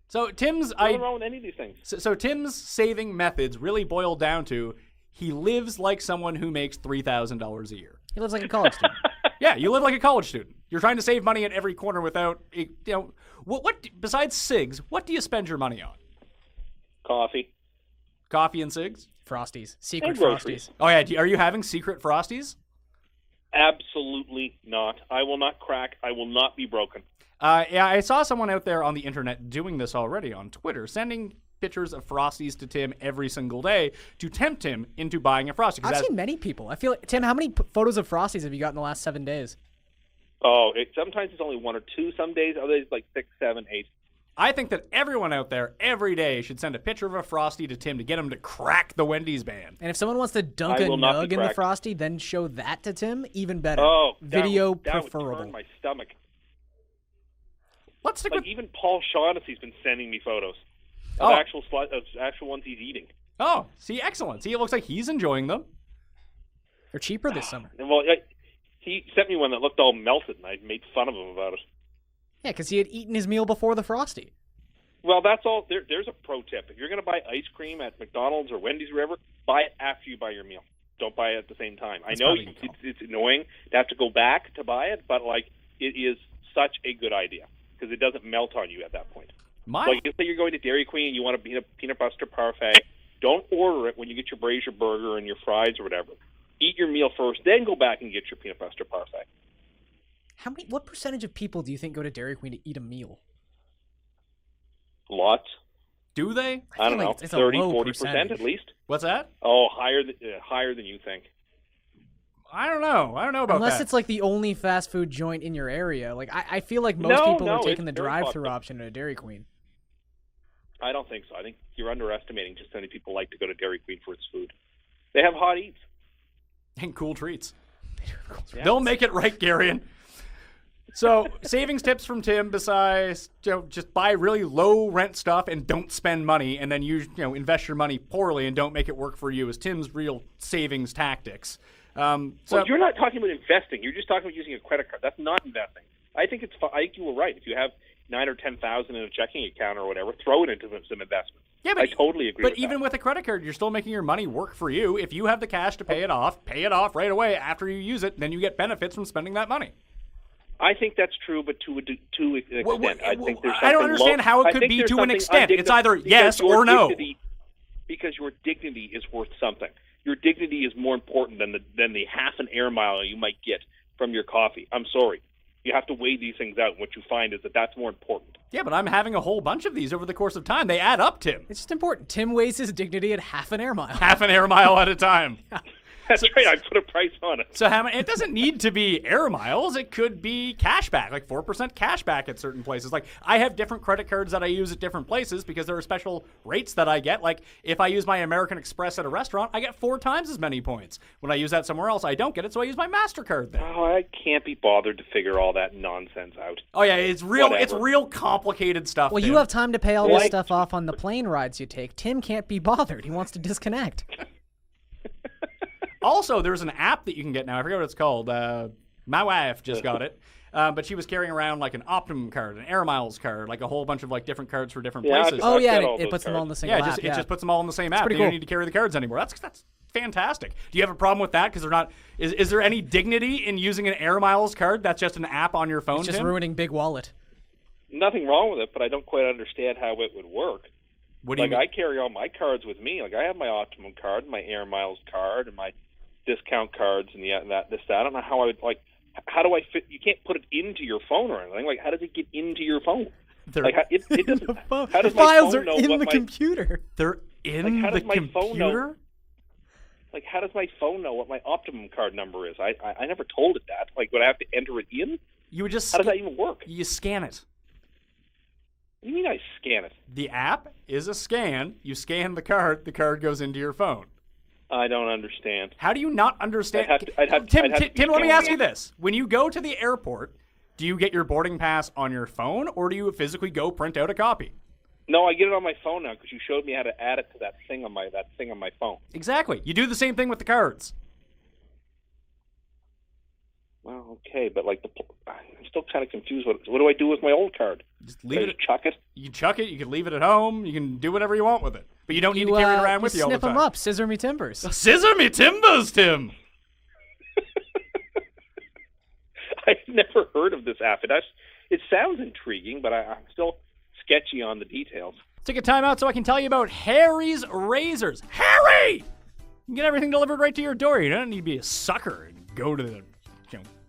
So Tim's... Nothing wrong with any of these things. So Tim's saving methods really boil down to he lives like someone who makes $3,000 a year. He lives like a college student. Yeah, you live like a college student. You're trying to save money at every corner without... What besides cigs, what do you spend your money on? Coffee. Coffee and cigs? Frosties. Secret And groceries. Frosties. Oh, yeah. Are you having secret Frosties? Absolutely not. I will not crack. I will not be broken. Yeah, I saw someone out there on the internet doing this already on Twitter, sending pictures of Frosties to Tim every single day to tempt him into buying a Frosty. I've seen many people. I feel like, Tim, how many photos of Frosties have you got in the last 7 days? Oh, sometimes it's only 1 or 2. Some days, other days like 6, 7, 8. I think that everyone out there every day should send a picture of a Frosty to Tim to get him to crack the Wendy's ban. And if someone wants to dunk a nug in the Frosty, then show that to Tim, even better. Oh, video that preferable. would turn my stomach. Let's stick like with... even Paul Shaughnessy's been sending me photos of actual ones he's eating. Oh, see, excellent. See, it looks like he's enjoying them. They're cheaper this summer. Well, he sent me one that looked all melted, and I made fun of him about it. Yeah, because he had eaten his meal before the Frosty. Well, that's all. There's a pro tip. If you're going to buy ice cream at McDonald's or Wendy's or wherever, buy it after you buy your meal. Don't buy it at the same time. I know it's annoying to have to go back to buy it, but it is such a good idea because it doesn't melt on you at that point. Like, say you're going to Dairy Queen and you want a peanut butter parfait, don't order it when you get your brazier burger and your fries or whatever. Eat your meal first, then go back and get your peanut butter parfait. What percentage of people do you think go to Dairy Queen to eat a meal? Lots. Do they? I don't know. It's 30, 40% at least. What's that? Oh, higher than you think. I don't know. I don't know about Unless that. it's like the only fast food joint in your area. Like I feel like most people are taking the drive-through option at a Dairy Queen. I don't think so. I think you're underestimating just how many people like to go to Dairy Queen for its food. They have hot eats. And cool treats. Yeah. They'll make it right, Garion. So, savings tips from Tim besides, just buy really low rent stuff and don't spend money, and then invest your money poorly and don't make it work for you is Tim's real savings tactics. Well, you're not talking about investing. You're just talking about using a credit card. That's not investing. I think you were right. 9 or 10,000 in a checking account or whatever, throw it into some investments. Yeah, but I totally agree with But even that. with a credit card, you're still making your money work for you. If you have the cash to pay it off right away after you use it, then you get benefits from spending that money. I think that's true, but to an extent. I think there's I don't something understand how it could be to an extent. It's either yes or no. Because your dignity is worth something. Your dignity is more important than the half an air mile you might get from your coffee. I'm sorry. You have to weigh these things out. What you find is that that's more important. Yeah, but I'm having a whole bunch of these over the course of time. They add up, Tim. It's just important. Tim weighs his dignity at half an air mile. Half an air mile at a time. That's right. I put a price on it. So it doesn't need to be air miles. It could be cash back, like 4% cash back at certain places. Like I have different credit cards that I use at different places because there are special rates that I get. Like if I use my American Express at a restaurant, I get 4 times as many points. When I use that somewhere else, I don't get it, so I use my MasterCard there. Oh, I can't be bothered to figure all that nonsense out. Oh yeah, it's real. Whatever. It's real complicated stuff. Well, Tim. you have time to pay all this stuff off on the plane rides you take. Tim can't be bothered. He wants to disconnect. Also, there's an app that you can get now. I forget what it's called. My wife just got it. But she was carrying around like an Optimum card, an Air Miles card, like a whole bunch of like different cards for different places. Oh yeah, I've and got all it those puts them all in the same Yeah, app. it just puts them all in the same app. pretty You don't cool. need to carry the cards anymore. That's fantastic. Do you have a problem with that? Because they're not. Is there any dignity in using an Air Miles card that's just an app on your phone? It's just Tim? ruining Big Wallet. Nothing wrong with it, but I don't quite understand how it would work. What do you Like mean? I carry all my cards with me. Like I have my Optimum card, my Air Miles card, and my discount cards, and that. I don't know how I would like. How do I fit? You can't put it into your phone or anything. Like how does it get into your phone? Like it doesn't. How The does my files phone are know in what the my computer. They're in how the does my phone know? computer. Like how does my phone know what my Optimum card number is? I never told it that. Like would I have to enter it in? You would just. How does that even work? You scan it. What do you mean I scan it? The app is a scan. You scan the card goes into your phone. I don't understand. How do you not understand? I'd have Tim, to be Tim, let me careful. ask you this. When you go to the airport, do you get your boarding pass on your phone or do you physically go print out a copy? No, I get it on my phone now because you showed me how to add it to that thing on my phone. Exactly. You do the same thing with the cards. Well, okay, but like I'm still kind of confused. What do I do with my old card? Just Do leave I it. just chuck it? You can chuck it. You can leave it at home. You can do whatever you want with it. But you don't need to carry it around with you all the snip time. them up, scissor me timbers. Scissor me timbers, Tim. I've never heard of this app. It sounds intriguing, but I'm still sketchy on the details. Take a time out so I can tell you about Harry's Razors. Harry! You can get everything delivered right to your door. You don't need to be a sucker and go to the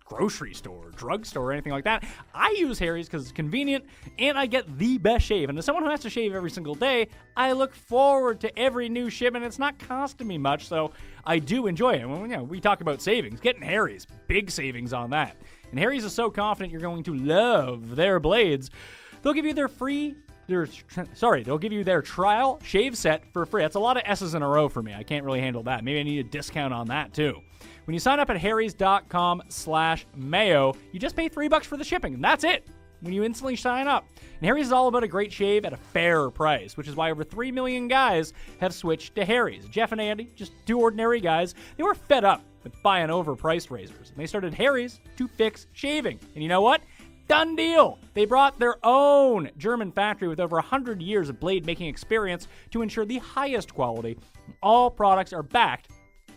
grocery store, drugstore, or anything like that. I use Harry's because it's convenient and I get the best shave. And as someone who has to shave every single day, I look forward to every new shipment. It's not costing me much, so I do enjoy it. When we talk about savings, getting Harry's, big savings on that. And Harry's is so confident you're going to love their blades. They'll give you they'll give you their trial shave set for free. That's a lot of S's in a row for me. I can't really handle that. Maybe I need a discount on that too. When you sign up at harrys.com/mayo, you just pay $3 for the shipping, and that's it when you instantly sign up. And Harry's is all about a great shave at a fair price, which is why over 3 million guys have switched to Harry's. Jeff and Andy, just 2 ordinary guys, they were fed up with buying overpriced razors, and they started Harry's to fix shaving. And you know what? Done deal! They brought their own German factory with over 100 years of blade making experience to ensure the highest quality. All products are backed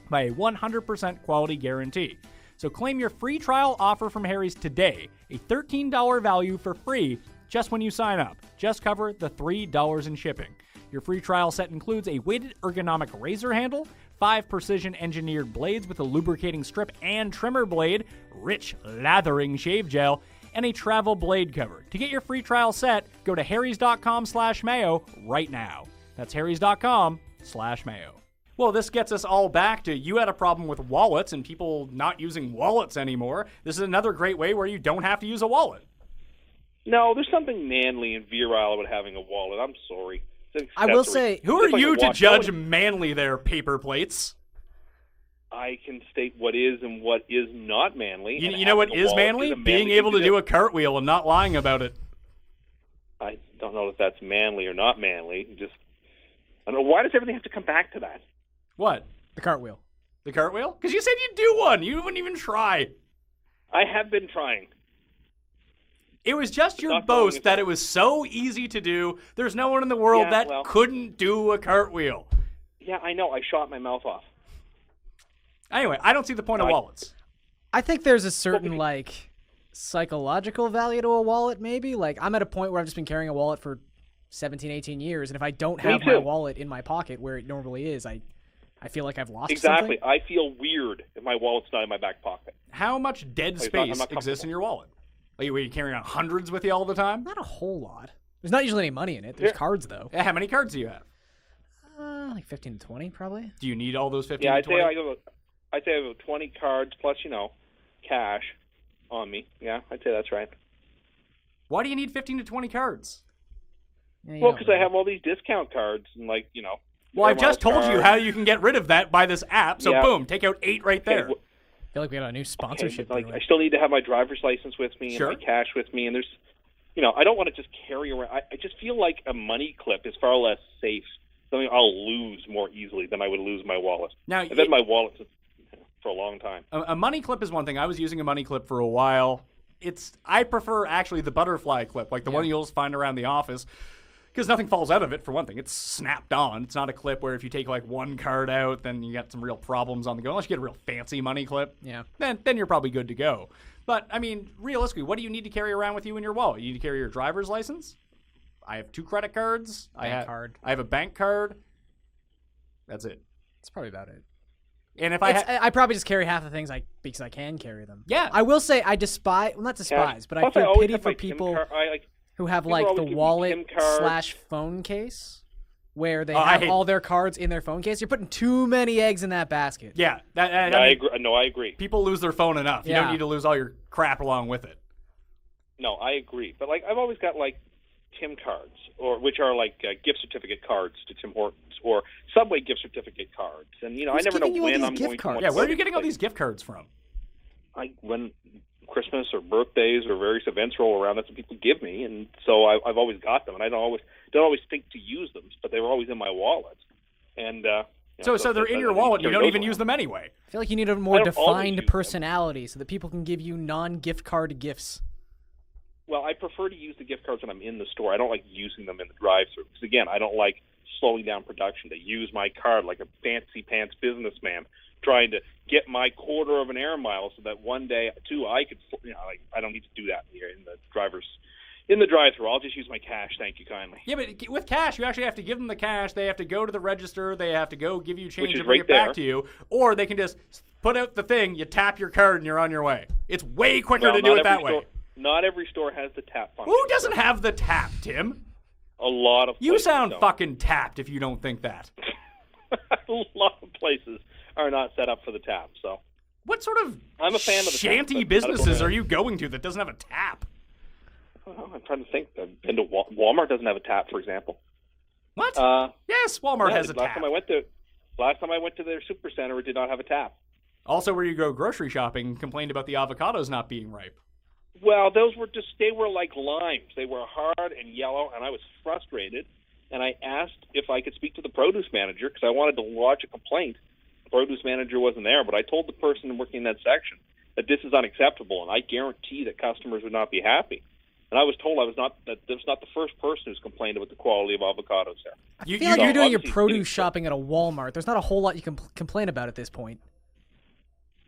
by a 100% quality guarantee. So claim your free trial offer from Harry's today, a $13 value for free just when you sign up. Just cover the $3 in shipping. Your free trial set includes a weighted ergonomic razor handle, 5 precision engineered blades with a lubricating strip and trimmer blade, rich lathering shave gel, and a travel blade cover. To get your free trial set, go to harrys.com/mayo right now. That's harrys.com/mayo. Well, this gets us all back to you had a problem with wallets and people not using wallets anymore. This is another great way where you don't have to use a wallet. No, there's something manly and virile about having a wallet. I'm sorry. It's an I will accessory. say, Who are It's like you a to watch. judge manly there, paper plates? I can state what is and what is not manly. You, and you know what having a is wallet manly? a Being manly able to thing do a cartwheel and not lying about it. I don't know if that's manly or not manly. I don't know. Why does everything have to come back to that? What? the cartwheel. The cartwheel? Because you said you'd do one. You wouldn't even try. I have been trying. It was just your not going boast that it was so easy to do. There's no one in the world that couldn't do a cartwheel. Yeah, I know. I shot my mouth off. Anyway, I don't see the point of wallets. I think there's a certain, like, psychological value to a wallet, maybe. Like, I'm at a point where I've just been carrying a wallet for 17, 18 years, and if I don't have my wallet in my pocket where it normally is, I feel like I've lost Exactly. something. I feel weird if my wallet's not in my back pocket. How much dead space exists in your wallet? Were you carrying out hundreds with you all the time? Not a whole lot. There's not usually any money in it. There's cards, though. How many cards do you have? Like 15 to 20, probably. Do you need all those 15 Yeah, to 20? I'd say I have 20 cards plus, cash on me. Yeah, I'd say that's right. Why do you need 15 to 20 cards? Yeah, Well, because I have all these discount cards and, like, Well, I just told you how you can get rid of that by this app. So, boom, take out 8 right there. I feel like we got a new sponsorship. Okay, I still need to have my driver's license with me Sure. and my cash with me. And there's, I don't want to just carry around. I just feel like a money clip is far less safe. Something I'll lose more easily than I would lose my wallet. Now, I've had my wallet for a long time. A money clip is one thing. I was using a money clip for a while. I prefer actually the butterfly clip, like the one you'll find around the office, because nothing falls out of it, for one thing. It's snapped on. It's not a clip where if you take like one card out, then you got some real problems on the go. Unless you get a real fancy money clip, then you're probably good to go. But, I mean, realistically, what do you need to carry around with you in your wallet? You need to carry your driver's license? I have 2 credit cards. I have a bank card. That's it. That's probably about it. And if I probably just carry half the things because I can carry them. Yeah. I will say I despise, well, not despise, but I feel pity for people who have like the wallet / phone case where they have all their cards in their phone case. You're putting too many eggs in that basket. Yeah. I agree. No, I agree. People lose their phone enough. You don't need to lose all your crap along with it. No, I agree. But like I've always got like Tim cards, which are like gift certificate cards to Tim Hortons, or Subway gift certificate cards, and I never know when I'm going to. Yeah, where are you getting all these gift cards from? When Christmas or birthdays or various events roll around, that's what people give me, and so I've always got them, and I don't always think to use them, but they were always in my wallet, and. So they're in your wallet. You don't even use them anyway. I feel like you need a more defined personality so that people can give you non-gift card gifts. Well, I prefer to use the gift cards when I'm in the store. I don't like using them in the drive-thru because, again, I don't like slowing down production to use my card like a fancy-pants businessman trying to get my quarter of an air mile so that one day, too, I could, I don't need to do that here in the drive-thru. I'll just use my cash. Thank you kindly. Yeah, but with cash, you actually have to give them the cash. They have to go to the register. They have to go give you change and bring it back to you. Or they can just put out the thing, you tap your card, and you're on your way. It's way quicker to do it that way. Not every store has the tap function. Who doesn't have the tap, Tim? A lot of places You sound don't. fucking tapped if you don't think that. A lot of places are not set up for the tap, so. What sort of I'm a fan of the shanty tap, businesses are you going to that doesn't have a tap? I'm trying to think. I've been to Walmart doesn't have a tap, for example. What? Yes, Walmart has a tap. Last time I went to their supercenter, it did not have a tap. Also, where you go grocery shopping, and complained about the avocados not being ripe. Well, they were like limes. They were hard and yellow, and I was frustrated. And I asked if I could speak to the produce manager because I wanted to lodge a complaint. The produce manager wasn't there, but I told the person working in that section that this is unacceptable, and I guarantee that customers would not be happy. And I was told that this was not the first person who's complained about the quality of avocados there. I feel like you're doing your produce shopping at a Walmart. There's not a whole lot you can complain about at this point.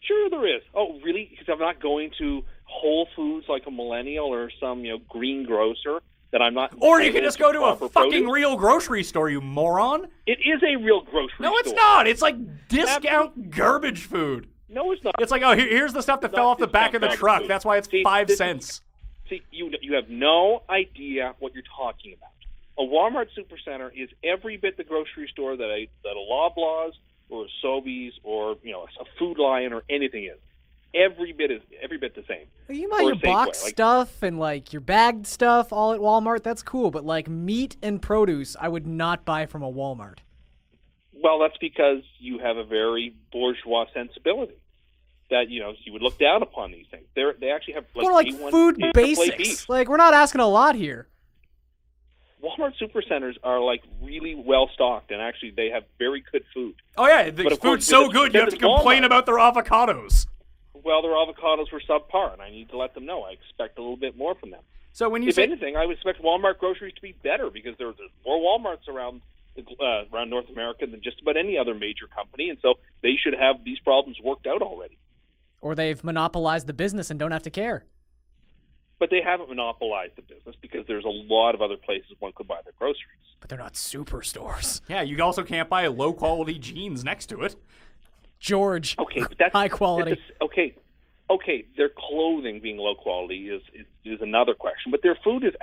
Sure there is. Oh, really? Because I'm not going to Whole Foods like a millennial or some green grocer that I'm not. Or you can just go to a fucking produce. Real grocery store, you moron. It is a real grocery store. No, it's not. It's like discount garbage food. No, it's not. It's like, oh, here's the stuff that fell off the back of the truck. Food. That's why it's 5 cents. See, you have no idea what you're talking about. A Walmart supercenter is every bit the grocery store that a Loblaws or a Sobeys or a Food Lion or anything is. Every bit the same. Well, you buy your box stuff and like your bagged stuff all at Walmart. That's cool, but like meat and produce, I would not buy from a Walmart. Well, that's because you have a very bourgeois sensibility. That you would look down upon these things. They actually have like food basics. Like we're not asking a lot here. Walmart supercenters are like really well stocked, and actually they have very good food. Oh yeah, the food's so good you have to complain about their avocados. Well, their avocados were subpar, and I need to let them know I expect a little bit more from them. So when you If say anything, I would expect Walmart groceries to be better because there's more Walmarts around North America than just about any other major company, and so they should have these problems worked out already. Or they've monopolized the business and don't have to care. But they haven't monopolized the business because there's a lot of other places one could buy their groceries. But they're not superstores. yeah, you also can't buy low quality jeans next to it. George, Okay, but that's high quality. Okay, their clothing being low quality is another question, but their food is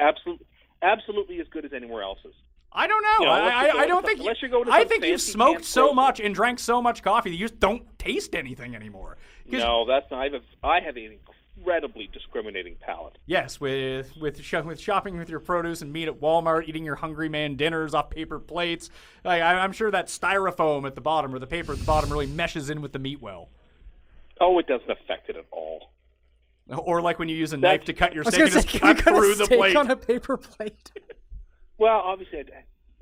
absolutely as good as anywhere else's. I don't know. You know, I don't think. unless you're going to I some think you've fancy smoked camp so grocery. much and drank so much coffee that you just don't taste anything anymore. 'Cause- No, that's not. I have an incredibly discriminating palate. Yes, with shopping with your produce and meat at Walmart, eating your hungry man dinners off paper plates. I'm sure that styrofoam at the bottom or the paper at the bottom really meshes in with the meat well. Oh, it doesn't affect it at all. Or like when you use a knife to cut your I was steak gonna and say, just can you cut cut a through the steak plate. on a paper plate? Well, obviously,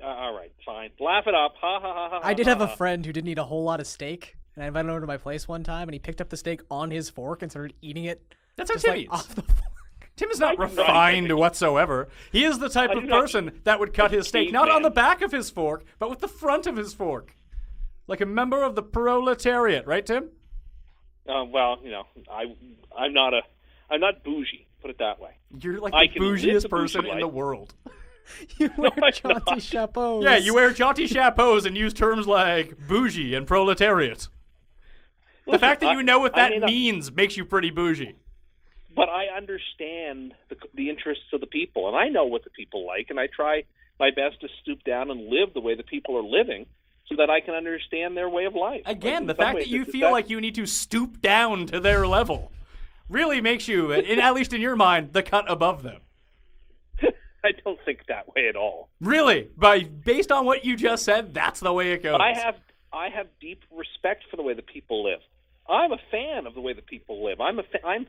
all right, fine. Laugh it up. Ha ha ha ha. I did ha, have a ha. friend who didn't eat a whole lot of steak, and I invited him over to my place one time, and he picked up the steak on his fork and started eating it. That's how just Tim like eats. off the fork. Tim is not I do not refined think- whatsoever. He is the type I of do not person that would cut his steak not caveman. on the back of his fork, but with the front of his fork. Like a member of the proletariat, right, Tim? Well, you know, I'm not bougie. Put it that way. You're like I the can live bougiest the bougie person in the life. world. You wear I'm jaunty not. chapeaus. Yeah, you wear jaunty chapeaus and use terms like bougie and proletariat. The fact that you know what that means makes you pretty bougie. But I understand the interests of the people, and I know what the people like, and I try my best to stoop down and live the way the people are living so that I can understand their way of life. Again, Like, the in some fact ways, that you it's feel like you need to stoop down to their level really makes you, at least in your mind, the cut above them. I don't think that way at all. Really? Based on what you just said, that's the way it goes. But I have deep respect for the way the people live. I'm a fan of the way the people live. I'm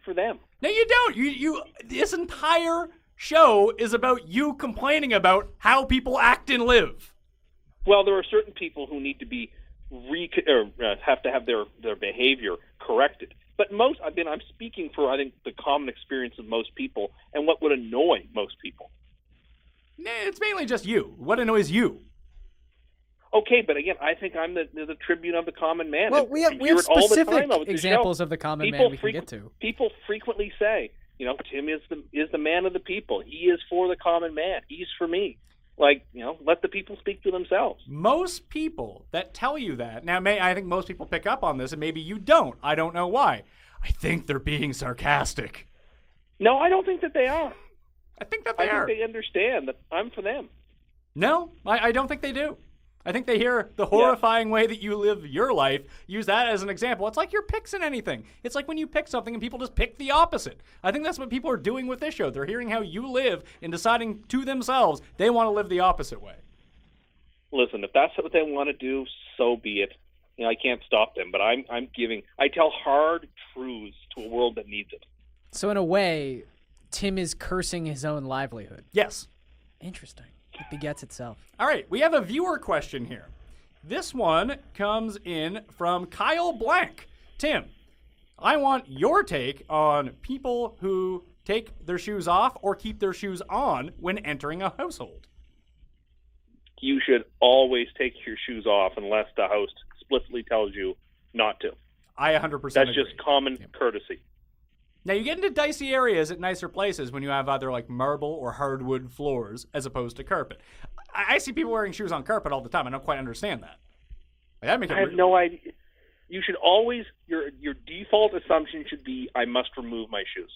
for them. No, you don't. You. This entire show is about you complaining about how people act and live. Well, there are certain people who need to be have to have their behavior corrected. But I'm speaking for, I think, the common experience of most people and what would annoy most people. Nah, it's mainly just you. What annoys you? Okay, but again, I think I'm the tribune of the common man. Well, And we have you hear it all the specific time out with the examples show. of the common People man we can get to. People frequently say, you know, Tim is the man of the people. He is for the common man. He's for me. Like, you know, let the people speak for themselves. Most people that tell you that, now I think most people pick up on this, and maybe you don't. I don't know why. I think they're being sarcastic. No, I don't think that they are. I think that they are. I think they understand that I'm for them. No, I don't think they do. I think they hear the horrifying way that you live your life, use that as an example. It's like your picks in anything. It's like when you pick something and people just pick the opposite. I think that's what people are doing with this show. They're hearing how you live and deciding to themselves they want to live the opposite way. Listen, if that's what they want to do, so be it. You know, I can't stop them, but I tell hard truths to a world that needs it. So in a way, Tim is cursing his own livelihood. Yes. Interesting. It begets itself. All right, we have a viewer question here. This one comes in from Kyle Blank. Tim, I want your take on people who take their shoes off or keep their shoes on when entering a household. You should always take your shoes off unless the host explicitly tells you not to. I 100% That's agree. just common courtesy. Now, you get into dicey areas at nicer places when you have either like marble or hardwood floors as opposed to carpet. I see people wearing shoes on carpet all the time. I don't quite understand that. I have no idea. You should always, your default assumption should be, I must remove my shoes.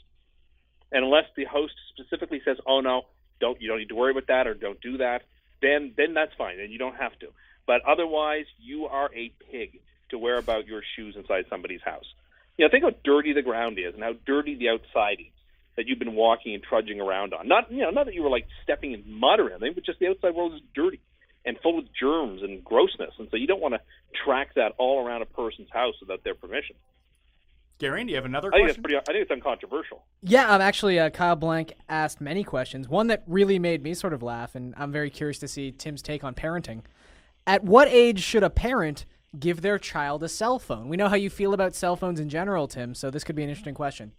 And unless the host specifically says, oh no, you don't need to worry about that or don't do that, then that's fine, and you don't have to. But otherwise, you are a pig to wear about your shoes inside somebody's house. You know, think how dirty the ground is and how dirty the outside is that you've been walking and trudging around on. Not that you were like stepping in mud or anything, but just the outside world is dirty and full of germs and grossness. And so you don't want to track that all around a person's house without their permission. Garion, do you have another I question? think it's uncontroversial. Yeah, actually, Kyle Blank asked many questions. One that really made me sort of laugh, and I'm very curious to see Tim's take on parenting. At what age should a parent give their child a cell phone? We know how you feel about cell phones in general, Tim, so this could be an interesting question.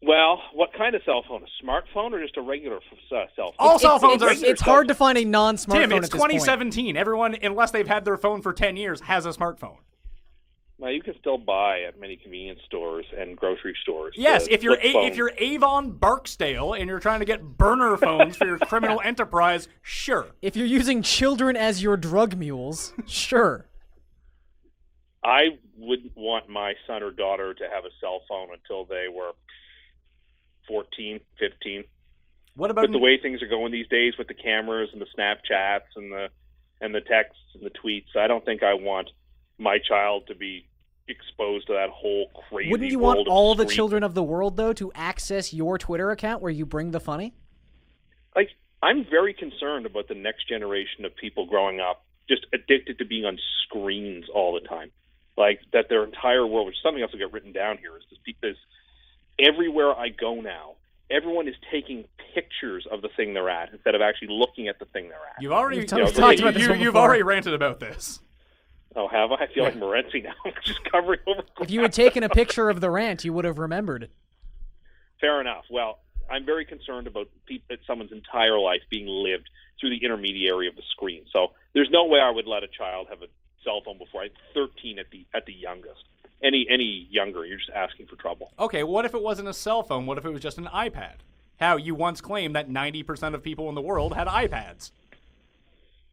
Well, what kind of cell phone? A smartphone or just a regular cell phone? All cell phones are. It's hard to find a non-smartphone Tim, at it's this point. 2017. Everyone, unless they've had their phone for 10 years, has a smartphone. Well, you can still buy at many convenience stores and grocery stores. Yes, if you're flip phone. if you're Avon Barksdale and you're trying to get burner phones for your criminal enterprise, sure. If you're using children as your drug mules, sure. I wouldn't want my son or daughter to have a cell phone until they were 14, 15. What about With the way things are going these days with the cameras and the Snapchats and the texts and the tweets, I don't think I want my child to be exposed to that whole crazy Wouldn't you world want of all the screen. children of the world, though, to access your Twitter account where you bring the funny? Like, I'm very concerned about the next generation of people growing up just addicted to being on screens all the time. Like, that their entire world, which something else will get written down here, is just because everywhere I go now, everyone is taking pictures of the thing they're at instead of actually looking at the thing they're at. You've already We've talked about this one you've before. already ranted about this. Oh, have I? I feel like Morenzi now. I'm just covering over. If you had taken a picture of the rant, you would have remembered. Fair enough. Well, I'm very concerned about someone's entire life being lived through the intermediary of the screen. So there's no way I would let a child have a cell phone before 13 at the youngest. Any younger, you're just asking for trouble. Okay, what if it wasn't a cell phone? What if it was just an iPad? How you once claimed that 90% of people in the world had iPads.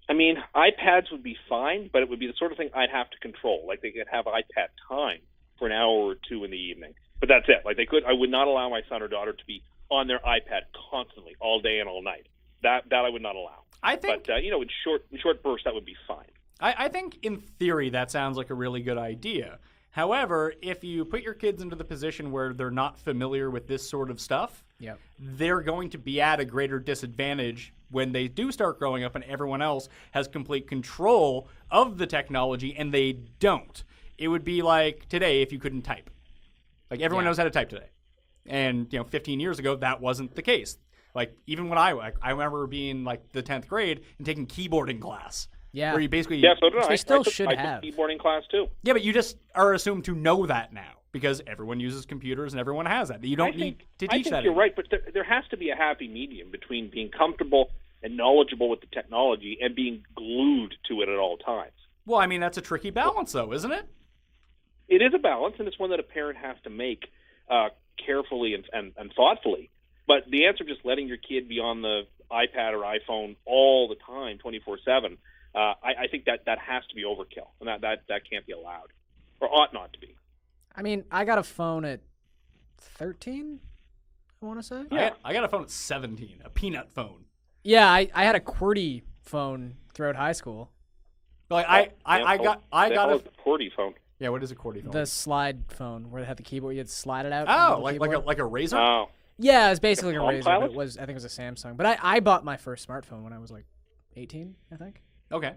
I mean, iPads would be fine, but it would be the sort of thing I'd have to control. Like, they could have iPad time for an hour or two in the evening. But that's it. Like, I would not allow my son or daughter to be on their iPad constantly, all day and all night. That I would not allow. I think, But, in short bursts, that would be fine. I think in theory that sounds like a really good idea. However, if you put your kids into the position where they're not familiar with this sort of stuff, Yep. they're going to be at a greater disadvantage when they do start growing up and everyone else has complete control of the technology and they don't. It would be like today if you couldn't type. Like, everyone knows how to type today. And, 15 years ago, that wasn't the case. Like, even when I remember being, like, the 10th grade and taking keyboarding class. Yeah. Where you basically... Yeah, so did I. They still I took should have. keyboarding class, too. Yeah, but you just are assumed to know that now because everyone uses computers and everyone has that. You don't need to teach I think that you're anymore. right, but there has to be a happy medium between being comfortable and knowledgeable with the technology and being glued to it at all times. Well, I mean, that's a tricky balance, though, isn't it? It is a balance, and it's one that a parent has to make carefully and thoughtfully. But the answer of just letting your kid be on the iPad or iPhone all the time, 24/7, I think that has to be overkill, and that can't be allowed, or ought not to be. I mean, I got a phone at 13, I want to say. Yeah. I got a phone at 17, a peanut phone. Yeah, I had a QWERTY phone throughout high school. Like I got a a QWERTY phone. yeah. What is a QWERTY phone? The slide phone where they had the keyboard, you had to slide it out. Oh, into the like keyboard. a razor. Oh, Yeah, it was basically Like a a Razr, Palm but Pilot? I think it was a Samsung. But I bought my first smartphone when I was like 18, I think. Okay.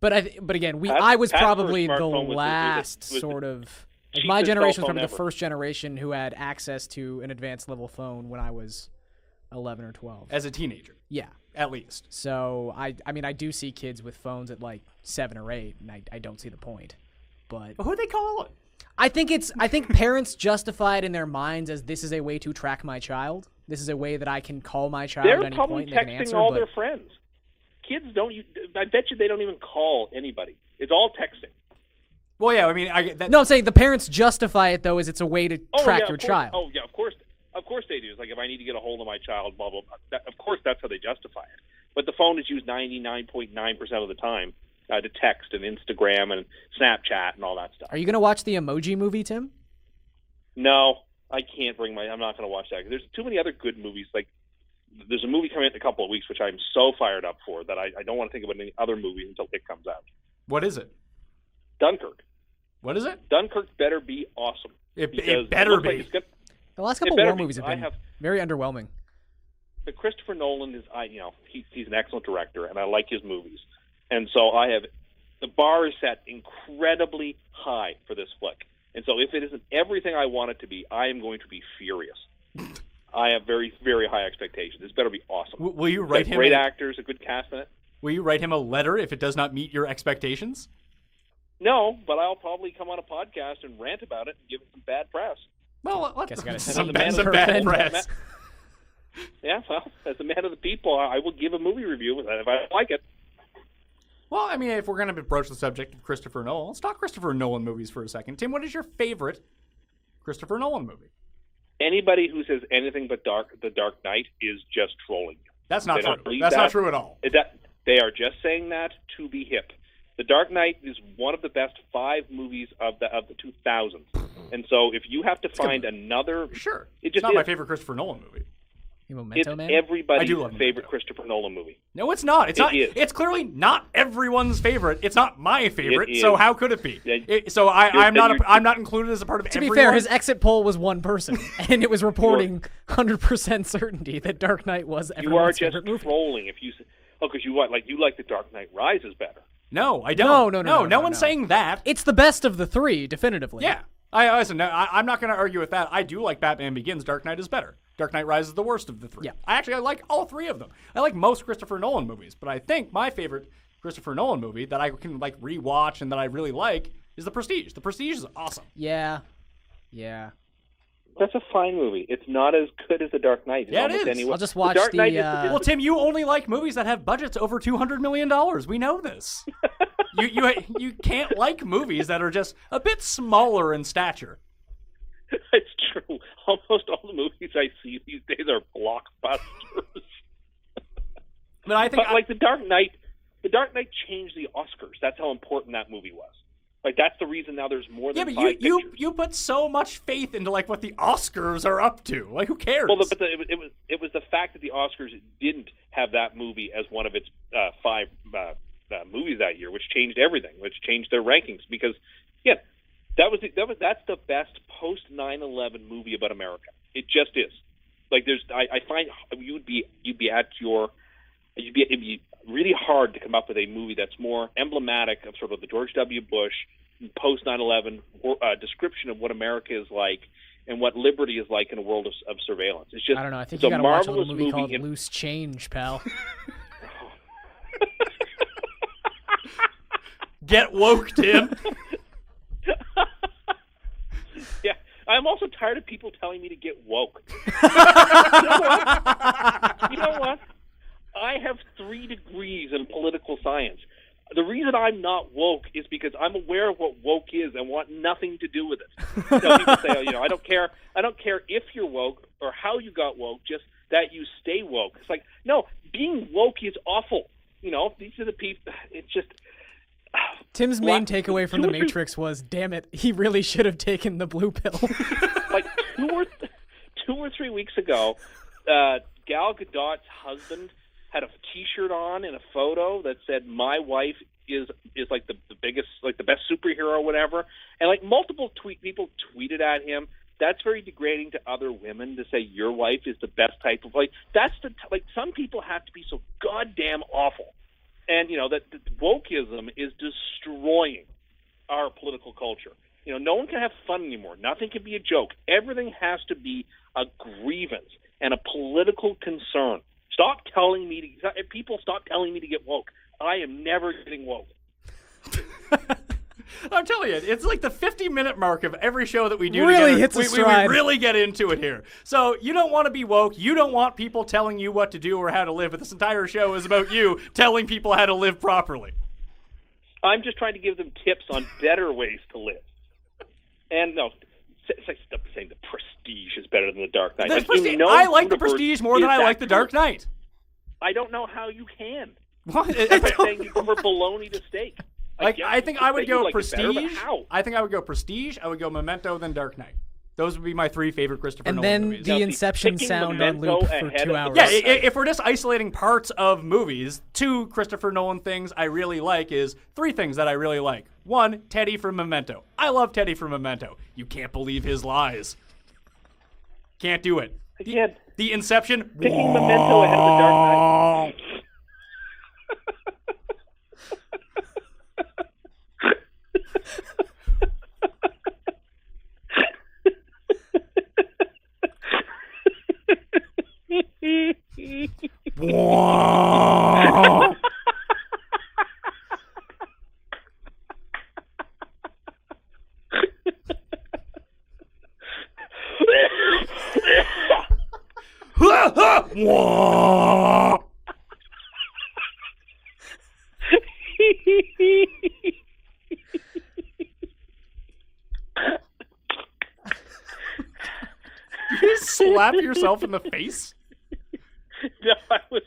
But again, Pat's- I was Pat's probably first the smartphone was the last cheapest sort of. Like, my cell generation was phone probably the ever. first generation who had access to an advanced level phone when I was 11 or 12. As a teenager, Yeah. at least. So I mean, I do see kids with phones at like 7 or 8, and I don't see the point. But But who do they call it? I think parents justify it in their minds as this is a way to track my child. This is a way that I can call my child they're at any probably point and they can texting answer. all but their friends. Kids don't. I bet you they don't even call anybody. It's all texting. Well, yeah. I mean, I get that. no, I'm saying the parents justify it though as it's a way to track yeah, your of course. child. Oh yeah, of course they do. It's like if I need to get a hold of my child, blah blah blah. Of course that's how they justify it. But the phone is used 99.9% of the time to text and Instagram and Snapchat and all that stuff. Are you gonna watch the Emoji Movie, Tim? No, I can't bring I'm not going to watch that. There's too many other good movies. Like there's a movie coming out in a couple of weeks, which I'm so fired up for that I don't want to think about any other movies until it comes out. What is it? Dunkirk. What is it? Dunkirk better be awesome. It because better looks like be. it's gonna- The last It couple better war be. movies have I been have- very underwhelming. But Christopher Nolan is, he's an excellent director, and I like his movies. And so the bar is set incredibly high for this flick. And so if it isn't everything I want it to be, I am going to be furious. I have very, very high expectations. This better be awesome. Will you write him? Great actors, a good cast in it. Will you write him a letter if it does not meet your expectations? No, but I'll probably come on a podcast and rant about it and give it some bad press. Well, Guess I gotta some see bad, that. some bad press. Yeah, well, as a man of the people, I will give a movie review if I don't like it. Well, I mean, if we're going to broach the subject of Christopher Nolan, let's talk Christopher Nolan movies for a second. Tim, what is your favorite Christopher Nolan movie? Anybody who says anything but The Dark Knight is just trolling you. That's not They true. don't believe That's that. not true at all. They are just saying that to be hip. The Dark Knight is one of the best 5 movies of the 2000s. And so if you have to find another... Sure. It It's just not is. my favorite Christopher Nolan movie. You It's Memento Man? I everybody's do love favorite Memento. Christopher Nolan movie. No, it's not. It's It not. is. It's clearly not everyone's favorite. It's not my favorite. It So is. how could it be? Yeah, So I'm you're- not included as a part of To be everyone. fair, his exit poll was one person, and it was reporting 100% certainty that Dark Knight was You are everyone's just favorite movie. trolling if you... Oh, because you like The Dark Knight Rises better. No, I don't. No, No one's saying that. It's the best of the 3, definitively. Yeah. Listen, I'm not going to argue with that. I do like Batman Begins. Dark Knight is better. Dark Knight Rises is the worst of the 3. Yeah. I like all 3 of them. I like most Christopher Nolan movies, but I think my favorite Christopher Nolan movie that I can like rewatch and that I really like is The Prestige. The Prestige is awesome. Yeah. That's a fine movie. It's not as good as The Dark Knight. Yeah, it is. Anyway. I'll just watch Dark the, Knight is Well, Tim, you only like movies that have budgets over $200 million. We know this. You can't like movies that are just a bit smaller in stature. It's true. Almost all the movies I see these days are blockbusters. But I think But like The Dark Knight changed the Oscars. That's how important that movie was. Like that's the reason now there's more yeah, than but 5 you pictures. you put so much faith into like what the Oscars are up to. Like who cares? Well, but it was the fact that the Oscars didn't have that movie as one of its 5 movies that year, which changed everything, which changed their rankings. Because yeah, that's the best post 9/11 movie about America. It just is. Like I find it'd be really hard to come up with a movie that's more emblematic of sort of the George W. Bush post 9/11 description of what America is like and what liberty is like in a world of surveillance. It's just I don't know. I think it's you a gotta watch a marvelous little movie called in- Loose Change, pal. Get woke, Tim. Yeah, I'm also tired of people telling me to get woke. You know what? I have 3 degrees in political science. The reason I'm not woke is because I'm aware of what woke is and want nothing to do with it. People say, I don't care if you're woke or how you got woke, just that you stay woke. It's like, no, being woke is awful. These are the people. It's just. Tim's main takeaway from The Matrix was, damn it, he really should have taken the blue pill. Like 2 or 3 weeks ago, Gal Gadot's husband had a T-shirt on in a photo that said, "My wife is like the biggest, like the best superhero or whatever," and like multiple people tweeted at him. That's very degrading to other women to say your wife is the best type of like. That's some people have to be so goddamn awful. And, that wokeism is destroying our political culture. No one can have fun anymore. Nothing can be a joke. Everything has to be a grievance and a political concern. People stop telling me to get woke. I am never getting woke. I'm telling you, it's like the 50-minute mark of every show that we do. Really together. hits a we stride. really get into it here. So you don't want to be woke. You don't want people telling you what to do or how to live. But this entire show is about you telling people how to live properly. I'm just trying to give them tips on better ways to live. And no, stop saying The Prestige is better than The Dark Knight. I like The Prestige more than I like The Dark Knight. I don't know how you can. What? It's like saying you prefer bologna to steak. I think I would go like Prestige. better, but how? I think I would go Prestige. I would go Memento, then Dark Knight. Those would be my 3 favorite Christopher And Nolan then movies. the Now, see, Inception picking sound on Memento loop for ahead 2 of hours. Yeah, if we're just isolating parts of movies, 2 Christopher Nolan things I really like is 3 things that I really like. 1, Teddy from Memento. I love Teddy from Memento. You can't believe his lies. Can't do it. Again, The Inception. picking Memento ahead of The Dark Knight. Wah! You just slap yourself in the face? No, I was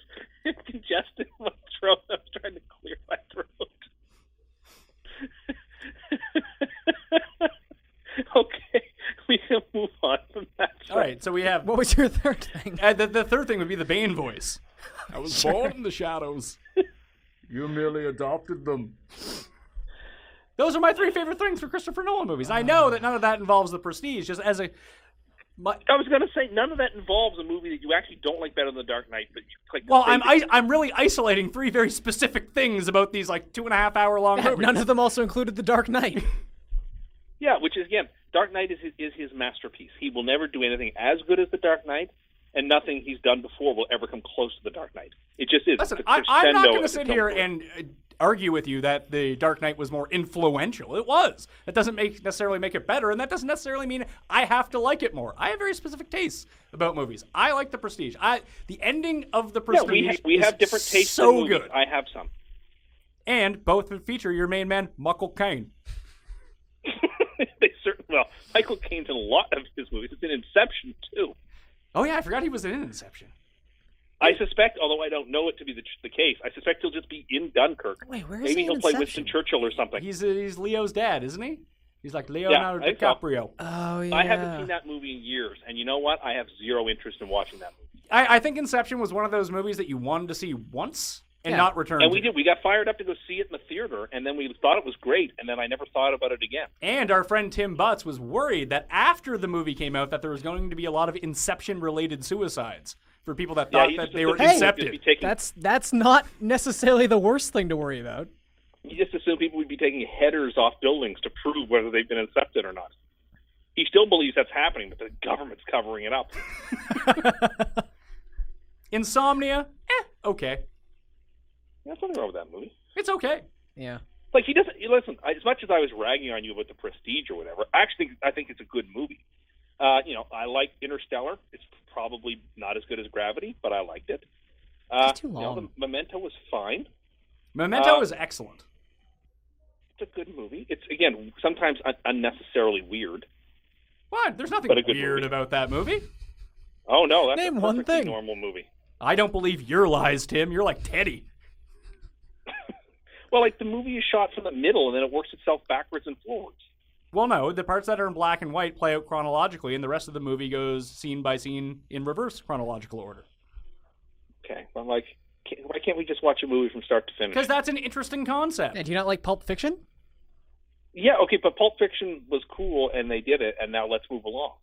congested in my throat. I was trying to clear my throat. Okay, we can move on from that. All right, so we have... What was your third thing? The third thing would be the Bane voice. I was born in the shadows. You merely adopted them. Those are my 3 favorite things for Christopher Nolan movies. I know that none of that involves The Prestige, just as a... I was going to say, none of that involves a movie that you actually don't like better than The Dark Knight. But I'm really isolating 3 very specific things about these, 2.5 hour long movies. None of them also included The Dark Knight. Yeah, which is, again, Dark Knight is his masterpiece. He will never do anything as good as The Dark Knight, and nothing he's done before will ever come close to The Dark Knight. It just is. Listen, I'm not going to sit here and argue with you that The Dark Knight was more influential. It was. That doesn't necessarily make it better, and that doesn't necessarily mean I have to like it more. I have very specific tastes about movies. I like The Prestige. The ending of The Prestige we have different tastes. So in movies. good. I have some. And both feature your main man, Michael Caine. Well, Michael Caine's in a lot of his movies. It's in Inception, too. Oh, yeah, I forgot he was in Inception. I suspect, although I don't know it to be the case, I suspect he'll just be in Dunkirk. Wait, where is Maybe he in he'll play Inception? Winston Churchill or something. He's Leo's dad, isn't he? He's like Leonardo DiCaprio. Oh, yeah. I haven't seen that movie in years, and you know what? I have zero interest in watching that movie. I think Inception was one of those movies that you wanted to see once and not return And to. we did. We got fired up to go see it in the theater, and then we thought it was great, and then I never thought about it again. And our friend Tim Butts was worried that after the movie came out that there was going to be a lot of Inception-related suicides for people that thought that they were incepted. That's not necessarily the worst thing to worry about. You just assume people would be taking headers off buildings to prove whether they've been incepted or not. He still believes that's happening, but the government's covering it up. Insomnia? Okay. There's nothing wrong with that movie. It's okay. Yeah. Like, he doesn't... Listen, as much as I was ragging on you about The Prestige or whatever, I think it's a good movie. I like Interstellar. It's probably not as good as Gravity, but I liked it. It's too long. The Memento was fine. Memento is excellent. It's a good movie. It's, again, sometimes unnecessarily weird. What? There's nothing weird about that movie. Oh, no. That's Name a one perfectly thing. normal movie. I don't believe your lies, Tim. You're like Teddy. Well, the movie is shot from the middle, and then it works itself backwards and forwards. Well, no. The parts that are in black and white play out chronologically, and the rest of the movie goes scene by scene in reverse chronological order. Okay. Well, why can't we just watch a movie from start to finish? Because that's an interesting concept. Yeah, do you not like Pulp Fiction? Yeah, okay, but Pulp Fiction was cool, and they did it, and now let's move along.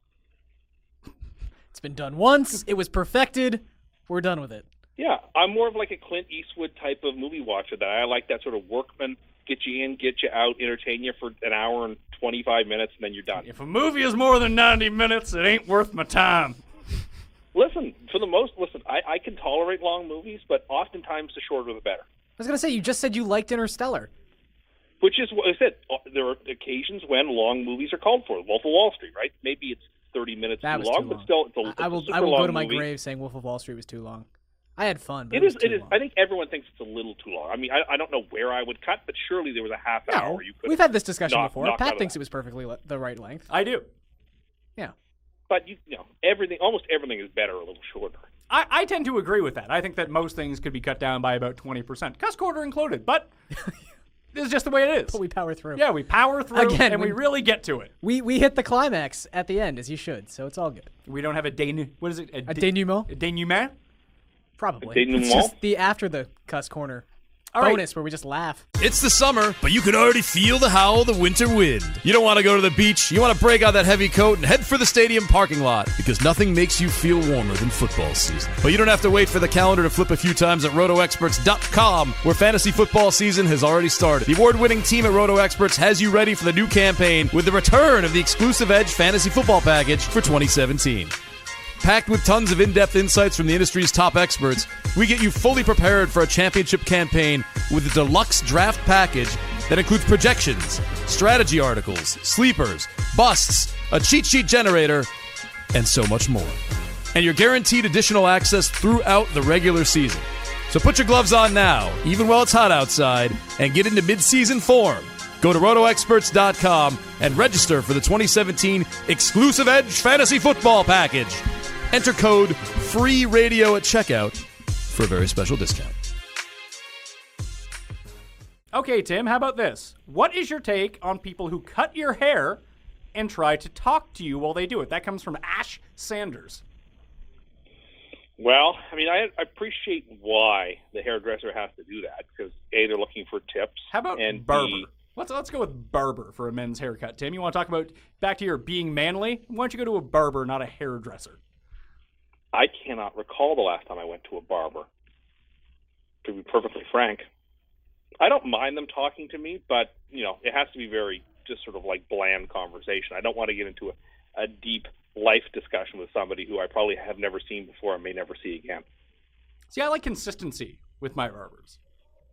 It's been done once. It was perfected. We're done with it. Yeah, I'm more of like a Clint Eastwood type of movie watcher. That I like that sort of workman, get you in, get you out, entertain you for an hour and 25 minutes, and then you're done. If a movie is more than 90 minutes, it ain't worth my time. Listen, I can tolerate long movies, but oftentimes the shorter the better. I was going to say, you just said you liked Interstellar. Which is what I said. There are occasions when long movies are called for. Wolf of Wall Street, right? Maybe it's 30 minutes That too was long, too but long. still, it's a I will super long go to my movie. grave saying Wolf of Wall Street was too long. I had fun, but It was is. too It is. long. I think everyone thinks it's a little too long. I mean, I don't know where I would cut, but surely there was a half hour. You could. We've had this discussion before. knocked out Pat of thinks that. it was perfectly the right length. I do. Yeah. But almost everything is better a little shorter. I tend to agree with that. I think that most things could be cut down by about 20%. CUST CORNER included, but this is just the way it is. But we power through. Yeah, we power through, Again, and we really get to it. We hit the climax at the end, as you should, so it's all good. We don't have a what is it? A denouement? A denouement? Probably. A denouement? It's just the after the CUST Corner All right. bonus where we just laugh. It's the summer, but you can already feel the howl of the winter wind. You don't want to go to the beach. You want to break out that heavy coat and head for the stadium parking lot because nothing makes you feel warmer than football season. But you don't have to wait for the calendar to flip a few times at RotoExperts.com, where fantasy football season has already started. The award-winning team at RotoExperts has you ready for the new campaign with the return of the exclusive Edge Fantasy Football Package for 2017. Packed with tons of in-depth insights from the industry's top experts, we get you fully prepared for a championship campaign with a deluxe draft package that includes projections, strategy articles, sleepers, busts, a cheat sheet generator, and so much more. and you're guaranteed additional access throughout the regular season. So put your gloves on now, even while it's hot outside, and get into mid-season form. Go to rotoexperts.com and register for the 2017 Exclusive Edge Fantasy Football Package. Enter code FREERADIO at checkout for a very special discount. Okay, Tim, how about this? What is your take on people who cut your hair and try to talk to you while they do it? That comes from Ash Sanders. Well, I mean, I appreciate why the hairdresser has to do that, because A, they're looking for tips. How about and barber? B, Let's go with barber for a men's haircut. Tim, you want to talk about back to your being manly? Why don't you go to a barber, not a hairdresser? I cannot recall the last time I went to a barber, to be perfectly frank. I don't mind them talking to me, but, you know, it has to be very just sort of like bland conversation. I don't want to get into a deep life discussion with somebody who I probably have never seen before and may never see again. See, I like consistency with my barbers.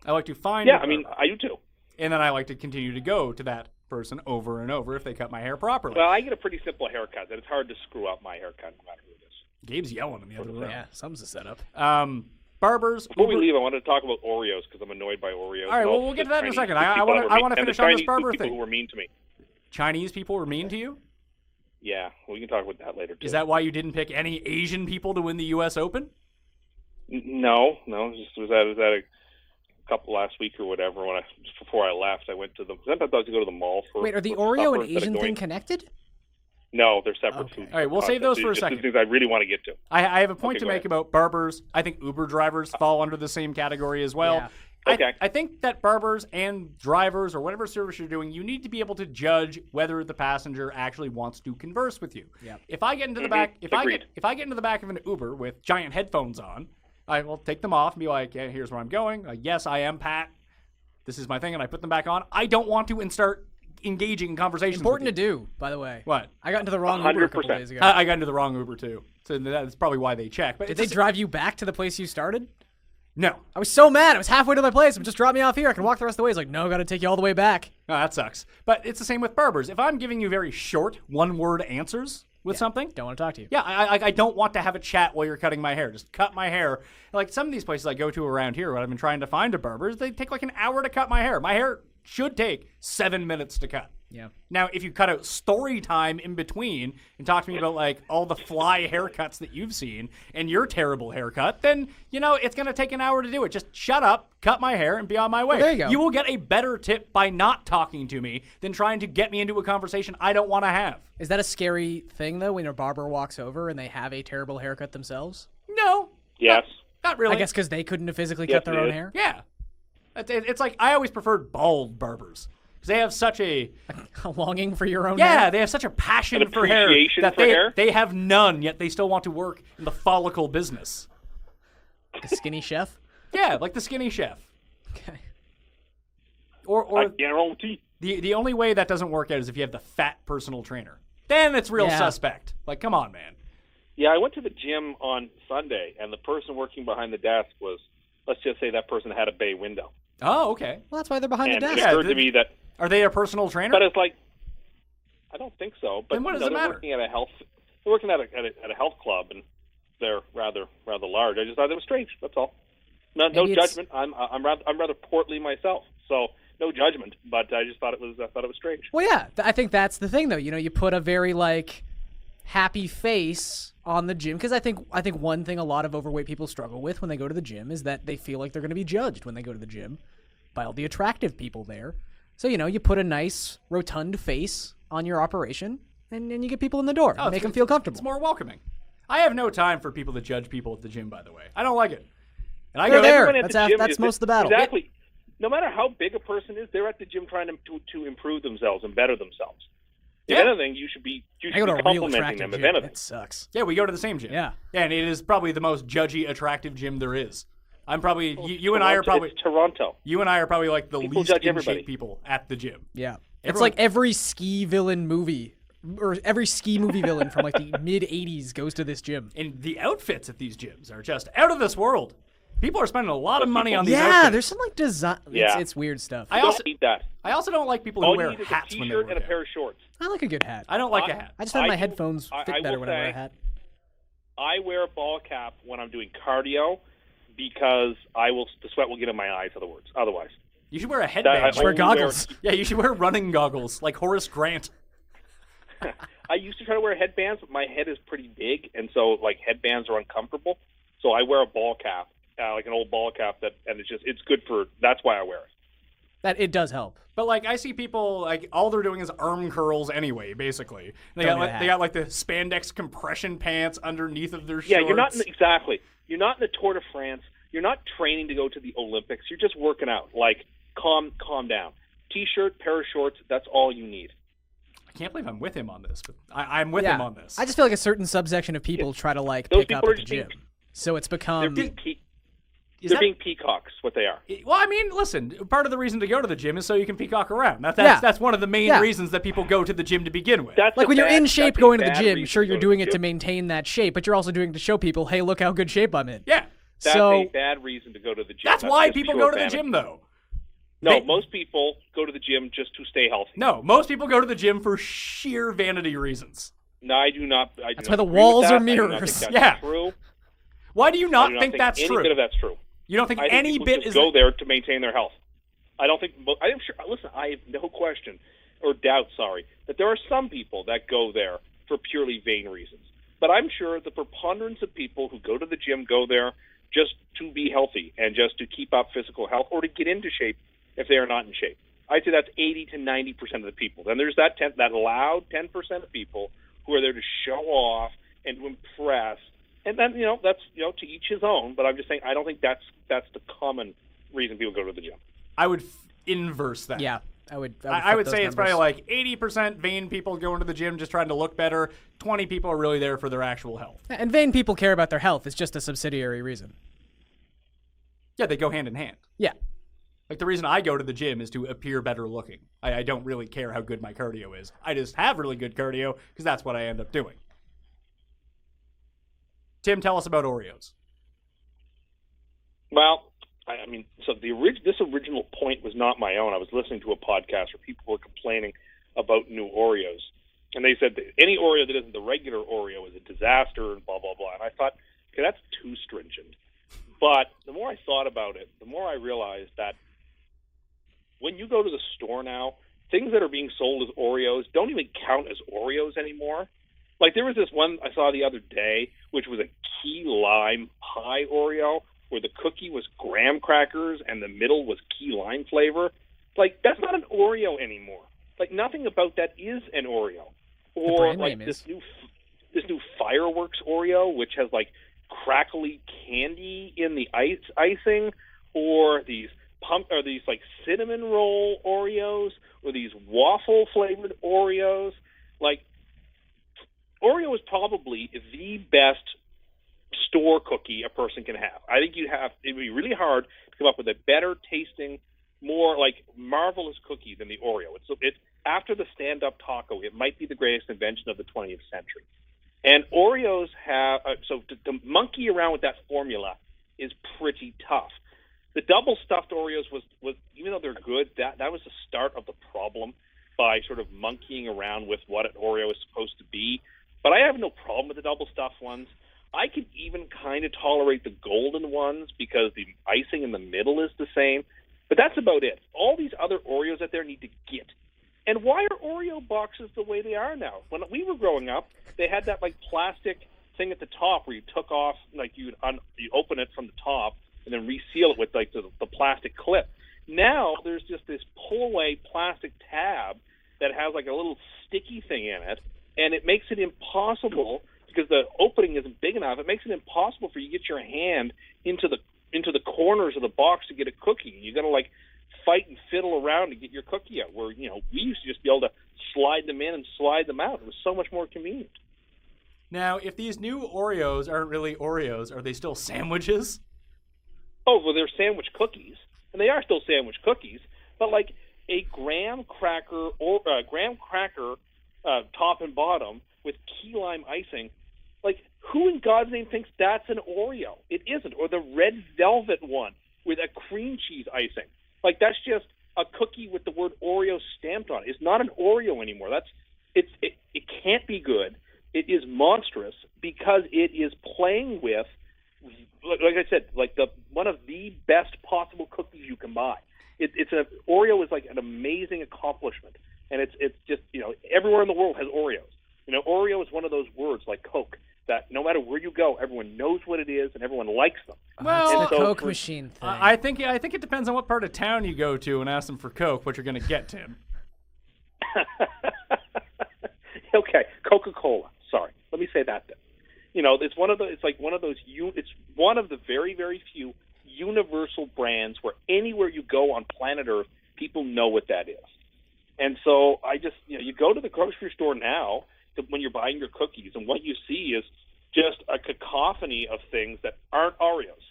I like to find Yeah, I mean, I do too. and then I like to continue to go to that person over and over if they cut my hair properly. Well, I get a pretty simple haircut, and it's hard to screw up my haircut no matter who it is. Gabe's yelling in the other room. Yeah, something's a setup. Barbers. Before we leave, I wanted to talk about Oreos because I'm annoyed by Oreos. All right, well, we'll get to that in a second. I want to finish on this barber people thing. who were mean to me. Chinese people were mean to you? Yeah, we can talk about that later, too. Is that why you didn't pick any Asian people to win the U.S. Open? No. Was at a couple last week or whatever. Just before I left, I went to the. I thought to go to the mall for. Wait, are the for Oreo supper and instead of Asian going- thing connected? No, they're separate foods. All right, we'll save those for a It's just second. things I really want to get to. I have a point Okay, to go make ahead. about barbers. I think Uber drivers fall under the same category as well. Yeah. Okay. I think that barbers and drivers or whatever service you're doing, you need to be able to judge whether the passenger actually wants to converse with you. Yep. If I get into the back, if I Agreed. get into the back of an Uber with giant headphones on, I will take them off and be like, yeah, here's where I'm going. Yes, I am Pat. This is my thing, and I put them back on. I don't want to start engaging in conversations. Important to with you. do, by the way. What? I got into the wrong Uber a couple 100%. days ago. I got into the wrong Uber too, so that's probably why they check. But Did it's they just- drive you back to the place you started? No. I was so mad. I was halfway to my place. Just drop me off here. I can walk the rest of the way. He's like, no, got to take you all the way back. Oh, that sucks. But it's the same with barbers. If I'm giving you very short, one-word answers with something, Don't want to talk to you. yeah, I don't want to have a chat while you're cutting my hair. Just cut my hair. Like some of these places I go to around here, when I've been trying to find a barber, they take like an hour to cut my hair. My hair should take 7 minutes to cut. Yeah. Now, if you cut out story time in between and talk to me about like all the fly haircuts that you've seen and your terrible haircut, then it's going to take an hour to do it. Just shut up, cut my hair, and be on my way. Well, there you go. You will get a better tip by not talking to me than trying to get me into a conversation I don't want to have. Is that a scary thing, though, when a barber walks over and they have a terrible haircut themselves? No. Yes. Not really. I guess because they couldn't have physically Yes, cut their it own is. hair? Yeah. It's like I always preferred bald barbers because they have such a A longing for your own hair? they have such a passion An for hair appreciation that for hair? they have none, yet they still want to work in the follicle business. Like a skinny chef? Yeah, like the skinny chef. Okay. Or I guarantee. the only way that doesn't work out is if you have the fat personal trainer. Then it's real Yeah. suspect. Like, come on, man. Yeah, I went to the gym on Sunday, and the person working behind the desk was, let's just say that person had a bay window. Oh, okay. Well, that's why they're behind And the it desk. occurred to me that, Are they a personal trainer? but it's like, I don't think so. But Then what does no, it they're matter? working at a health, they're working at a health club, and they're rather large. I just thought it was strange. That's all. No Maybe it's- judgment. I'm rather portly myself, so no judgment. But I just thought it was strange. Well, yeah. I think that's the thing, though. You put a very, happy face on the gym. Because I think one thing a lot of overweight people struggle with when they go to the gym is that they feel like they're going to be judged when they go to the gym by all the attractive people there. So, you put a nice, rotund face on your operation, and you get people in the door. Oh, Make them feel comfortable. It's more welcoming. I have no time for people that judge people at the gym, by the way. I don't like it. And I They're go there. Everyone at the That's gym that's is- most of the battle. Exactly. No matter how big a person is, they're at the gym trying to improve themselves and better themselves. If Yeah. anything, you should be I go to a real complimenting attractive them. If gym. anything, It sucks. Yeah, we go to the same gym. Yeah. And it is probably the most judgy, attractive gym there is. I'm probably you and I are probably it's Toronto. you and I are probably like the People least judge in everybody. shape people at the gym. Yeah. It's Everyone- like every ski villain movie, or every ski movie villain from the mid-'80s goes to this gym. And the outfits at these gyms are just out of this world. People are spending a lot of money on these Yeah, outfits. there's some design. Yeah. It's weird stuff. I You also don't need that. I also don't like people who All you wear need is hats a when they T-shirt work and a out. pair of shorts. I like a good hat. I don't like a hat. I just find my I do- headphones I fit will better when I wear a say- hat. I wear a ball cap when I'm doing cardio because the sweat will get in my eyes. Otherwise, you should wear a headband. Wear goggles. Yeah, you should wear running goggles like Horace Grant. I used to try to wear headbands, but my head is pretty big, and so like headbands are uncomfortable. So I wear a ball cap, like an old ball cap, and it's good for. That's why I wear it. That it does help. But like I see people like all they're doing is arm curls anyway. Basically, they got like the spandex compression pants underneath of their shorts. Yeah, you're not You're not in the Tour de France. You're not training to go to the Olympics. You're just working out. Like calm down. T-shirt, pair of shorts. That's all you need. I can't believe I'm with him on this, but I'm with him on this. I just feel like a certain subsection of people try to like Those pick up people at the gym. So it's become. They're being peacocks, what they are. Well, I mean, listen, part of the reason to go to the gym is so you can peacock around. That's one of the main reasons that people go to the gym to begin with. Like when you're in shape going to the gym, sure, you're doing it to maintain that shape, but you're also doing it to show people, hey, look how good shape I'm in. Yeah. That's a bad reason to go to the gym. That's why people go to the gym, though. No, most people go to the gym just to stay healthy. No, most people go to the gym for sheer vanity reasons. No, I do not. That's why the walls are mirrors. I do not think that's true. Why do you not think that's true? Any bit of that's true. You don't think any bit is go there to maintain their health? I don't think. I am sure. Listen, I have no question or doubt. That there are some people that go there for purely vain reasons. But I'm sure the preponderance of people who go to the gym go there just to be healthy and just to keep up physical health or to get into shape if they are not in shape. I'd say that's 80 to 90% of the people. Then there's that loud 10% of people who are there to show off and to impress. And then, that's, to each his own. But I'm just saying, I don't think that's the common reason people go to the gym. I would inverse that. Yeah, I would say it's probably like 80% vain people going to the gym just trying to look better. 20 people are really there for their actual health. And vain people care about their health. It's just a subsidiary reason. Yeah, they go hand in hand. Yeah. Like the reason I go to the gym is to appear better looking. I don't really care how good my cardio is. I just have really good cardio because that's what I end up doing. Tim, tell us about Oreos. Well, I mean, so this original point was not my own. I was listening to a podcast where people were complaining about new Oreos. And they said that any Oreo that isn't the regular Oreo is a disaster and blah, blah, blah. And I thought, okay, that's too stringent. But the more I thought about it, the more I realized that when you go to the store now, things that are being sold as Oreos don't even count as Oreos anymore. Like there was this one I saw the other day, which was a key lime pie Oreo, where the cookie was graham crackers and the middle was key lime flavor. Like that's not an Oreo anymore. Like nothing about that is an Oreo. Or like this new fireworks Oreo, which has like crackly candy in the icing, or these like cinnamon roll Oreos, or these waffle flavored Oreos. Like Oreo is probably the best store cookie a person can have. I think it would be really hard to come up with a better tasting, more like marvelous cookie than the Oreo. It's after the stand-up taco, it might be the greatest invention of the 20th century. And Oreos have to monkey around with that formula is pretty tough. The double stuffed Oreos was even though they're good, that was the start of the problem by sort of monkeying around with what an Oreo is supposed to be. But I have no problem with the double stuffed ones. I can even kind of tolerate the golden ones because the icing in the middle is the same. But that's about it. All these other Oreos out there need to get. And why are Oreo boxes the way they are now? When we were growing up, they had that like plastic thing at the top where you took off, like you open it from the top and then reseal it with like the plastic clip. Now there's just this pull-away plastic tab that has like a little sticky thing in it, and it makes it impossible because the opening isn't big enough. It makes it impossible for you to get your hand into the corners of the box to get a cookie. You got to like fight and fiddle around to get your cookie out. Where we used to just be able to slide them in and slide them out. It was so much more convenient. Now, if these new Oreos aren't really Oreos, are they still sandwiches? Oh, well, they're sandwich cookies, and they are still sandwich cookies. But like a graham cracker top and bottom with key lime icing, like who in God's name thinks that's an Oreo? It isn't. Or the red velvet one with a cream cheese icing. Like that's just a cookie with the word Oreo stamped on it. It's not an Oreo anymore. It can't be good It is monstrous because it is playing with, like I said, like one of the best possible cookies you can buy. Oreo is like an amazing accomplishment, and it's just, everywhere in the world has Oreos. Oreo is one of those words like Coke that no matter where you go, everyone knows what it is and everyone likes them. Well, it's the Coke machine thing. I think it depends on what part of town you go to and ask them for Coke, what you're going to get, Tim. Okay, Coca-Cola. Sorry, let me say that then. It's one of the very, very few universal brands where anywhere you go on planet Earth, people know what that is. And so you go to the grocery store now when you're buying your cookies, and what you see is just a cacophony of things that aren't Oreos,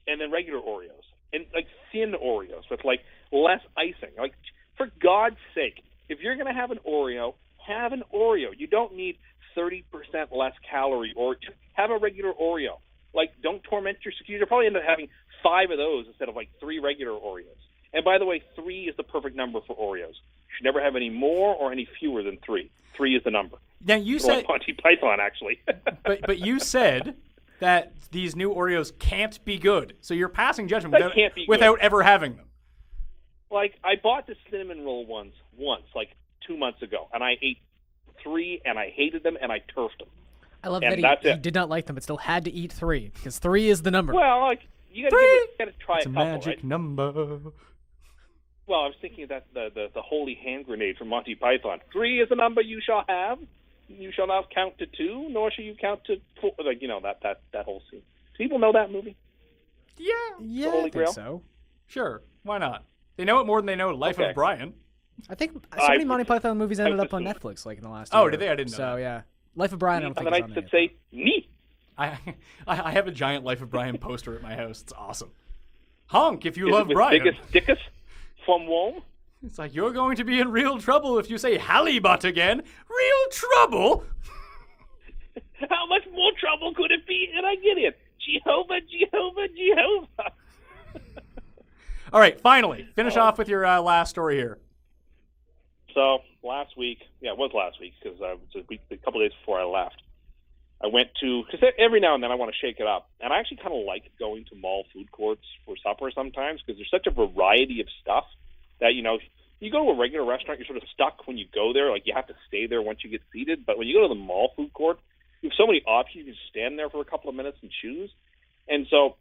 and then regular Oreos, and like thin Oreos with like less icing. Like, for God's sake, if you're going to have an Oreo, have an Oreo. You don't need 30% less calorie, or just have a regular Oreo. Like, don't torment your security. You'll probably end up having 5 of those instead of like 3 regular Oreos. And by the way, 3 is the perfect number for Oreos. You should never have any more or any fewer than 3. 3 is the number. Now you said like Monty Python, actually. but you said that these new Oreos can't be good. So you're passing judgment without ever having them. Like, I bought the cinnamon roll ones once, like 2 months ago, and I ate 3, and I hated them, and I turfed them. I love that he did not like them, but still had to eat 3, because 3 is the number. Well, like, you gotta try it's a couple, magic right? number. Well, I was thinking of that the holy hand grenade from Monty Python. 3 is the number you shall have. You shall not count to 2, nor shall you count to 4. Like, that whole scene. Do people know that movie? Yeah, Holy I think Grail? so. Sure. Why not? They know it more than they know Life of Brian. I think so many Monty Python movies ended up on Netflix, like in the last year. Oh, did they? I didn't know. So, yeah. Life of Brian, I don't think on the is on nights there that yet. say, me. I have a giant Life of Brian poster at my house. It's awesome. Honk if you Is love it with Brian. Dickus from Wong? It's like, you're going to be in real trouble if you say halibut again. Real trouble? How much more trouble could it be? And I get it. Jehovah, Jehovah, Jehovah. All right, finally, finish off with your last story here. So last week, it was last week because a couple days before I left, I went to, because every now and then I want to shake it up, and I actually kind of like going to mall food courts for supper sometimes because there's such a variety of stuff that, you go to a regular restaurant, you're sort of stuck when you go there. Like, you have to stay there once you get seated. But when you go to the mall food court, you have so many options. You can stand there for a couple of minutes and choose. And so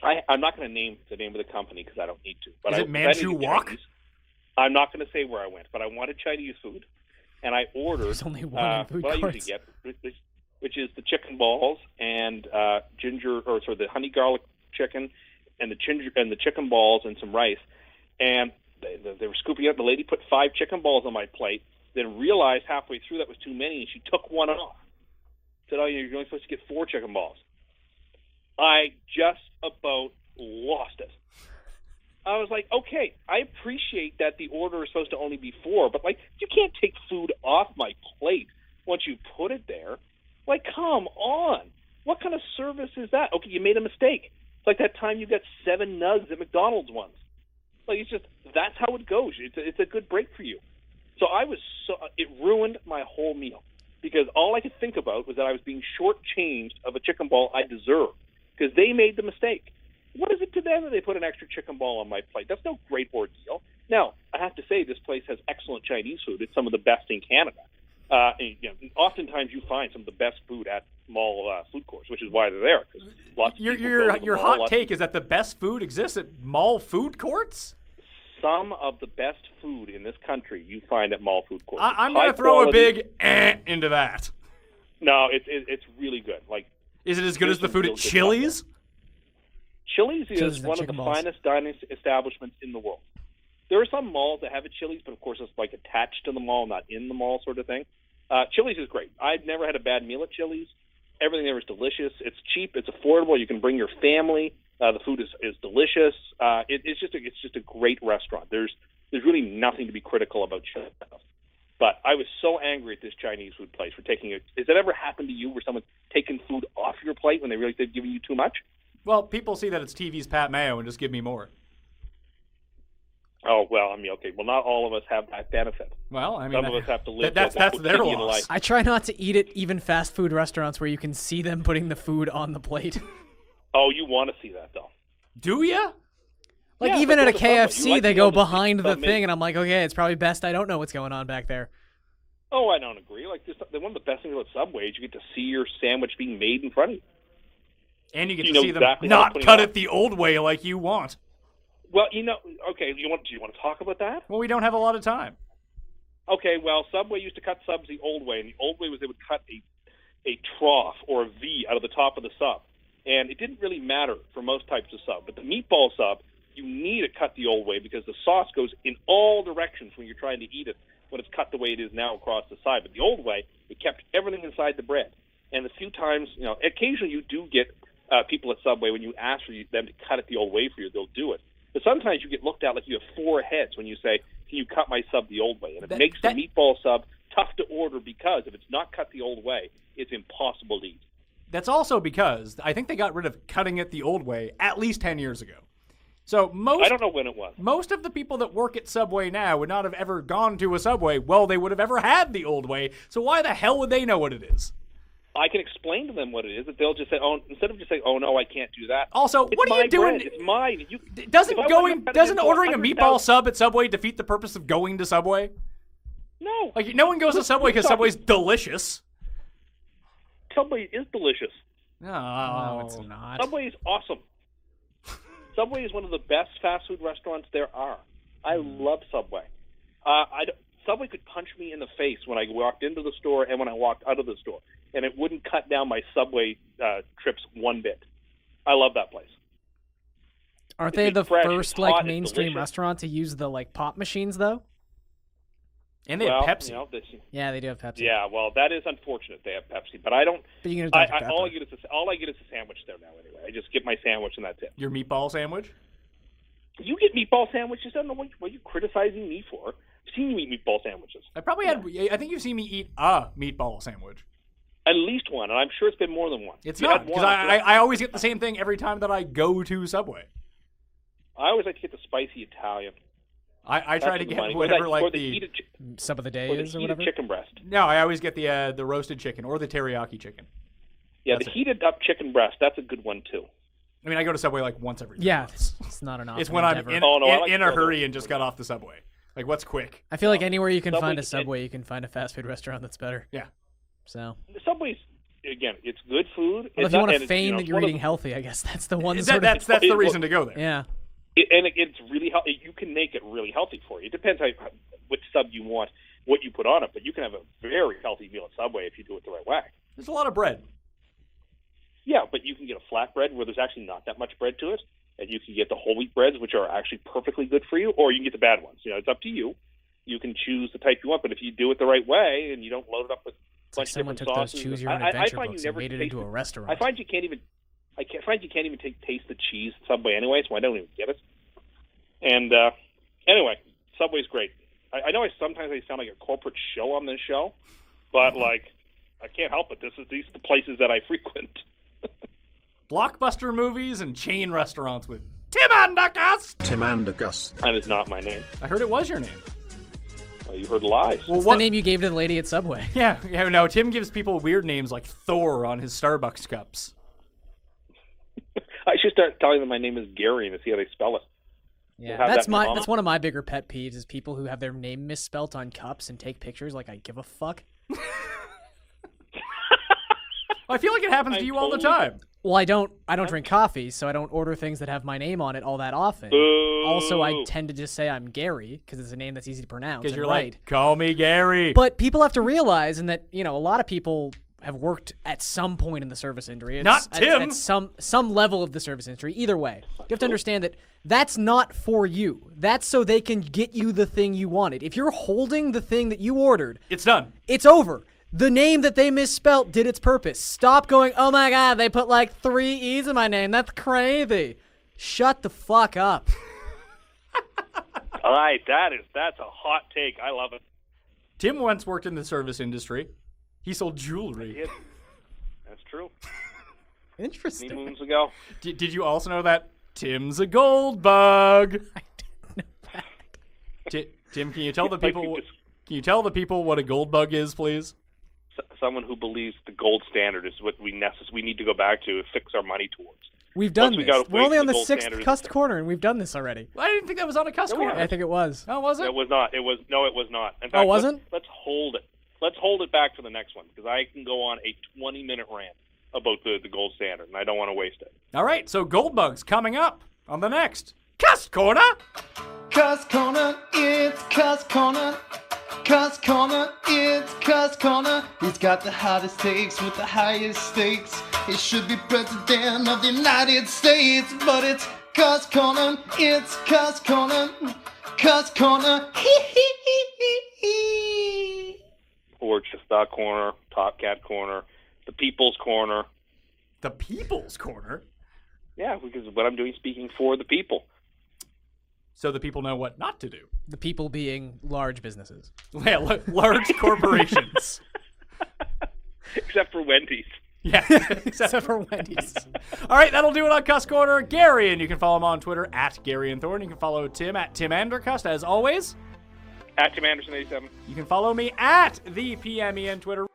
I'm not going to name the name of the company because I don't need to. But Is it Manchu Wok? I'm not going to say where I went, but I wanted Chinese food, and I ordered There's only one in food what courts. I usually get, which is the chicken balls and the honey garlic chicken and the chicken balls and some rice. And they were scooping up. The lady put 5 chicken balls on my plate, then realized halfway through that was too many, and she took one off. Said, "Oh, you're only supposed to get 4 chicken balls." I just about lost it. I was like, okay, I appreciate that the order is supposed to only be 4, but, like, you can't take food off my plate once you put it there. Like, come on. What kind of service is that? Okay, you made a mistake. It's like that time you got 7 nugs at McDonald's once. Like, it's just, that's how it goes. It's a good break for you. So it ruined my whole meal because all I could think about was that I was being shortchanged of a chicken ball I deserved because they made the mistake. What is it to them that they put an extra chicken ball on my plate? That's no great ordeal. Now, I have to say this place has excellent Chinese food. It's some of the best in Canada. Oftentimes you find some of the best food at mall food courts, which is why they're there. Your hot take is that the best food exists at mall food courts? Some of the best food in this country you find at mall food courts. I'm going to throw a big into that. No, it's really good. Like, is it as good as the food at Chili's? Chili's is one of the finest dining establishments in the world. There are some malls that have a Chili's, but of course it's like attached to the mall, not in the mall sort of thing. Chili's is great. I've never had a bad meal at Chili's. Everything there is delicious. It's cheap. It's affordable. You can bring your family. The food is delicious. It's just a great restaurant. There's really nothing to be critical about Chili's. But I was so angry at this Chinese food place for taking it. Has that ever happened to you where someone's taken food off your plate when they realize they've given you too much? Well, people see that it's TV's Pat Mayo and just give me more. Oh, well, I mean, okay. Well, not all of us have that benefit. Well, I mean, Some of us have to live that's what their quotidian loss. life. I try not to eat at even fast food restaurants where you can see them putting the food on the plate. Oh, you want to see that, though. Do ya? Like, Yeah, even but at a go to Subway. You KFC, like they to go go to behind the Subway. thing, and I'm like, okay, it's probably best I don't know what's going on back there. Oh, I don't agree. Like, one of the best things about Subway is you get to see your sandwich being made in front of you. And you get You to know see them exactly how not to put it cut on. it the old way like you want. Well, okay, do you want to talk about that? Well, we don't have a lot of time. Okay, well, Subway used to cut subs the old way, and the old way was they would cut a trough or a V out of the top of the sub. And it didn't really matter for most types of sub. But the meatball sub, you need it cut the old way because the sauce goes in all directions when you're trying to eat it when it's cut the way it is now across the side. But the old way, it kept everything inside the bread. And a few times, occasionally you do get people at Subway, when you ask for them to cut it the old way for you, they'll do it. But sometimes you get looked at like you have four heads when you say, can you cut my sub the old way? And it makes the meatball sub tough to order because if it's not cut the old way, it's impossible to eat. That's also because I think they got rid of cutting it the old way at least 10 years ago. So I don't know when it was. Most of the people that work at Subway now would not have ever gone to a Subway. Well, they would have ever had the old way. So why the hell would they know what it is? I can explain to them what it is, but they'll just say, "Oh," instead of just saying, "Oh no, I can't do that." Also, it's what are you my doing? bread. It's mine. Doesn't ordering a meatball sub at Subway defeat the purpose of going to Subway? No. Like, no one goes to Subway because Subway's delicious. Subway is delicious. No, it's not. Subway is awesome. Subway is one of the best fast food restaurants there are. I love Subway. Subway could punch me in the face when I walked into the store and when I walked out of the store, and it wouldn't cut down my Subway trips one bit. I love that place. Aren't they the fresh, first it's hot, it's mainstream delicious. restaurant to use the pop machines though? And they have Pepsi. Yeah, they do have Pepsi. Yeah, well, that is unfortunate. They have Pepsi, but I don't. But you can get Dr. Pepper. All I get is a sandwich there now. Anyway, I just get my sandwich and that's it. Your meatball sandwich? You get meatball sandwiches. I don't know what you're criticizing me for. I've seen you eat meatball sandwiches. I think you've seen me eat a meatball sandwich. At least one, and I'm sure it's been more than one. It's not, because I always get the same thing every time that I go to Subway. I always like to get the spicy Italian. I try to get money. whatever, or like the the heated sub of the day or the is or heated whatever. chicken breast. No, I always get the roasted chicken or the teriyaki chicken. Yeah, the heated up chicken breast. That's a good one too. I mean, I go to Subway like once every 2 Yeah, months. it's not an option. It's when I'm endeavor. in a hurry and just got off the Subway. Like, what's quick? I feel like anywhere you can Subway find a and- Subway, you can find a fast food restaurant that's better. Yeah. So, The Subway's again, it's good food. well, if you want to feign that you're eating healthy, I guess that's the one. That's the reason to go there. Yeah. It's really healthy. You can make it really healthy for you. It depends which sub you want, what you put on it, but you can have a very healthy meal at Subway if you do it the right way. There's a lot of bread. Yeah, but you can get a flatbread where there's actually not that much bread to it, and you can get the whole wheat breads, which are actually perfectly good for you, or you can get the bad ones. It's up to you. You can choose the type you want, but if you do it the right way and you don't load it up with a bunch of Someone different took those sauces, choose your own I adventure find books you and never made it taste into a restaurant. I find you can't even taste the cheese at Subway anyway, so I don't even get it. And anyway, Subway's great. I know sometimes I sound like a corporate show on this show, but I can't help it. These are the places that I frequent. Blockbuster movies and chain restaurants with Tim Andercust. Tim Andercust. That is not my name. I heard it was your name. Oh, you heard lies. Well, What's the name you gave to the lady at Subway? Yeah, no, Tim gives people weird names like Thor on his Starbucks cups. I should start telling them my name is Garion to see how they spell it. Yeah, Have that's that drama. that's one of my bigger pet peeves is people who have their name misspelt on cups and take pictures like I give a fuck. I feel like it happens to you all the time. Well, I don't drink coffee, so I don't order things that have my name on it all that often. Boo. Also, I tend to just say I'm Gary because it's a name that's easy to pronounce. Because and you're right. like, call me Gary. But people have to realize, and that a lot of people have worked at some point in the service industry. Not Tim. At some level of the service industry. Either way, you have to understand that that's not for you. That's so they can get you the thing you wanted. If you're holding the thing that you ordered, It's done. it's over. The name that they misspelt did its purpose. Stop going, oh my god, they put like 3 E's in my name. That's crazy. Shut the fuck up. All right, that's a hot take. I love it. Tim once worked in the service industry. He sold jewelry. Yes. That's true. Many Interesting. moons ago. Did you also know that Tim's a gold bug? I didn't know that. Tim, can you tell the people? Like, Can you tell the people what a gold bug is, please? Someone who believes the gold standard is what we need to go back to fix our money towards. We've done Once we this. got We're away only on from the gold 6th standard- CUST corner, and we've done this already. I didn't think that was on a CUST corner. I think it was. Oh, was it? It was not. It was not. In fact, Oh, wasn't? Let's hold it. Let's hold it back for the next one because I can go on a 20-minute rant about the gold standard, and I don't want to waste it. All right, so gold bugs coming up on the next CUST corner. CUST Corner, it's CUST Corner. CUST Corner, it's CUST Corner. He's got the hottest takes with the highest stakes. He should be president of the United States, but it's CUST Corner, it's CUST Corner. CUST Corner, hee hee hee hee hee. Or just the corner, Top Cat corner, the People's corner. The People's Corner. Yeah, because what I'm doing is speaking for the people. So the people know what not to do. The people being large businesses. Yeah, large corporations. Except for Wendy's. Yeah, Except for Wendy's. All right, that'll do it on CUST Corner. Garion, you can follow him on Twitter at Garion Thorne. You can follow Tim at Tim Andercust. As always, At Tim Anderson 87. you can follow me at the PME on Twitter.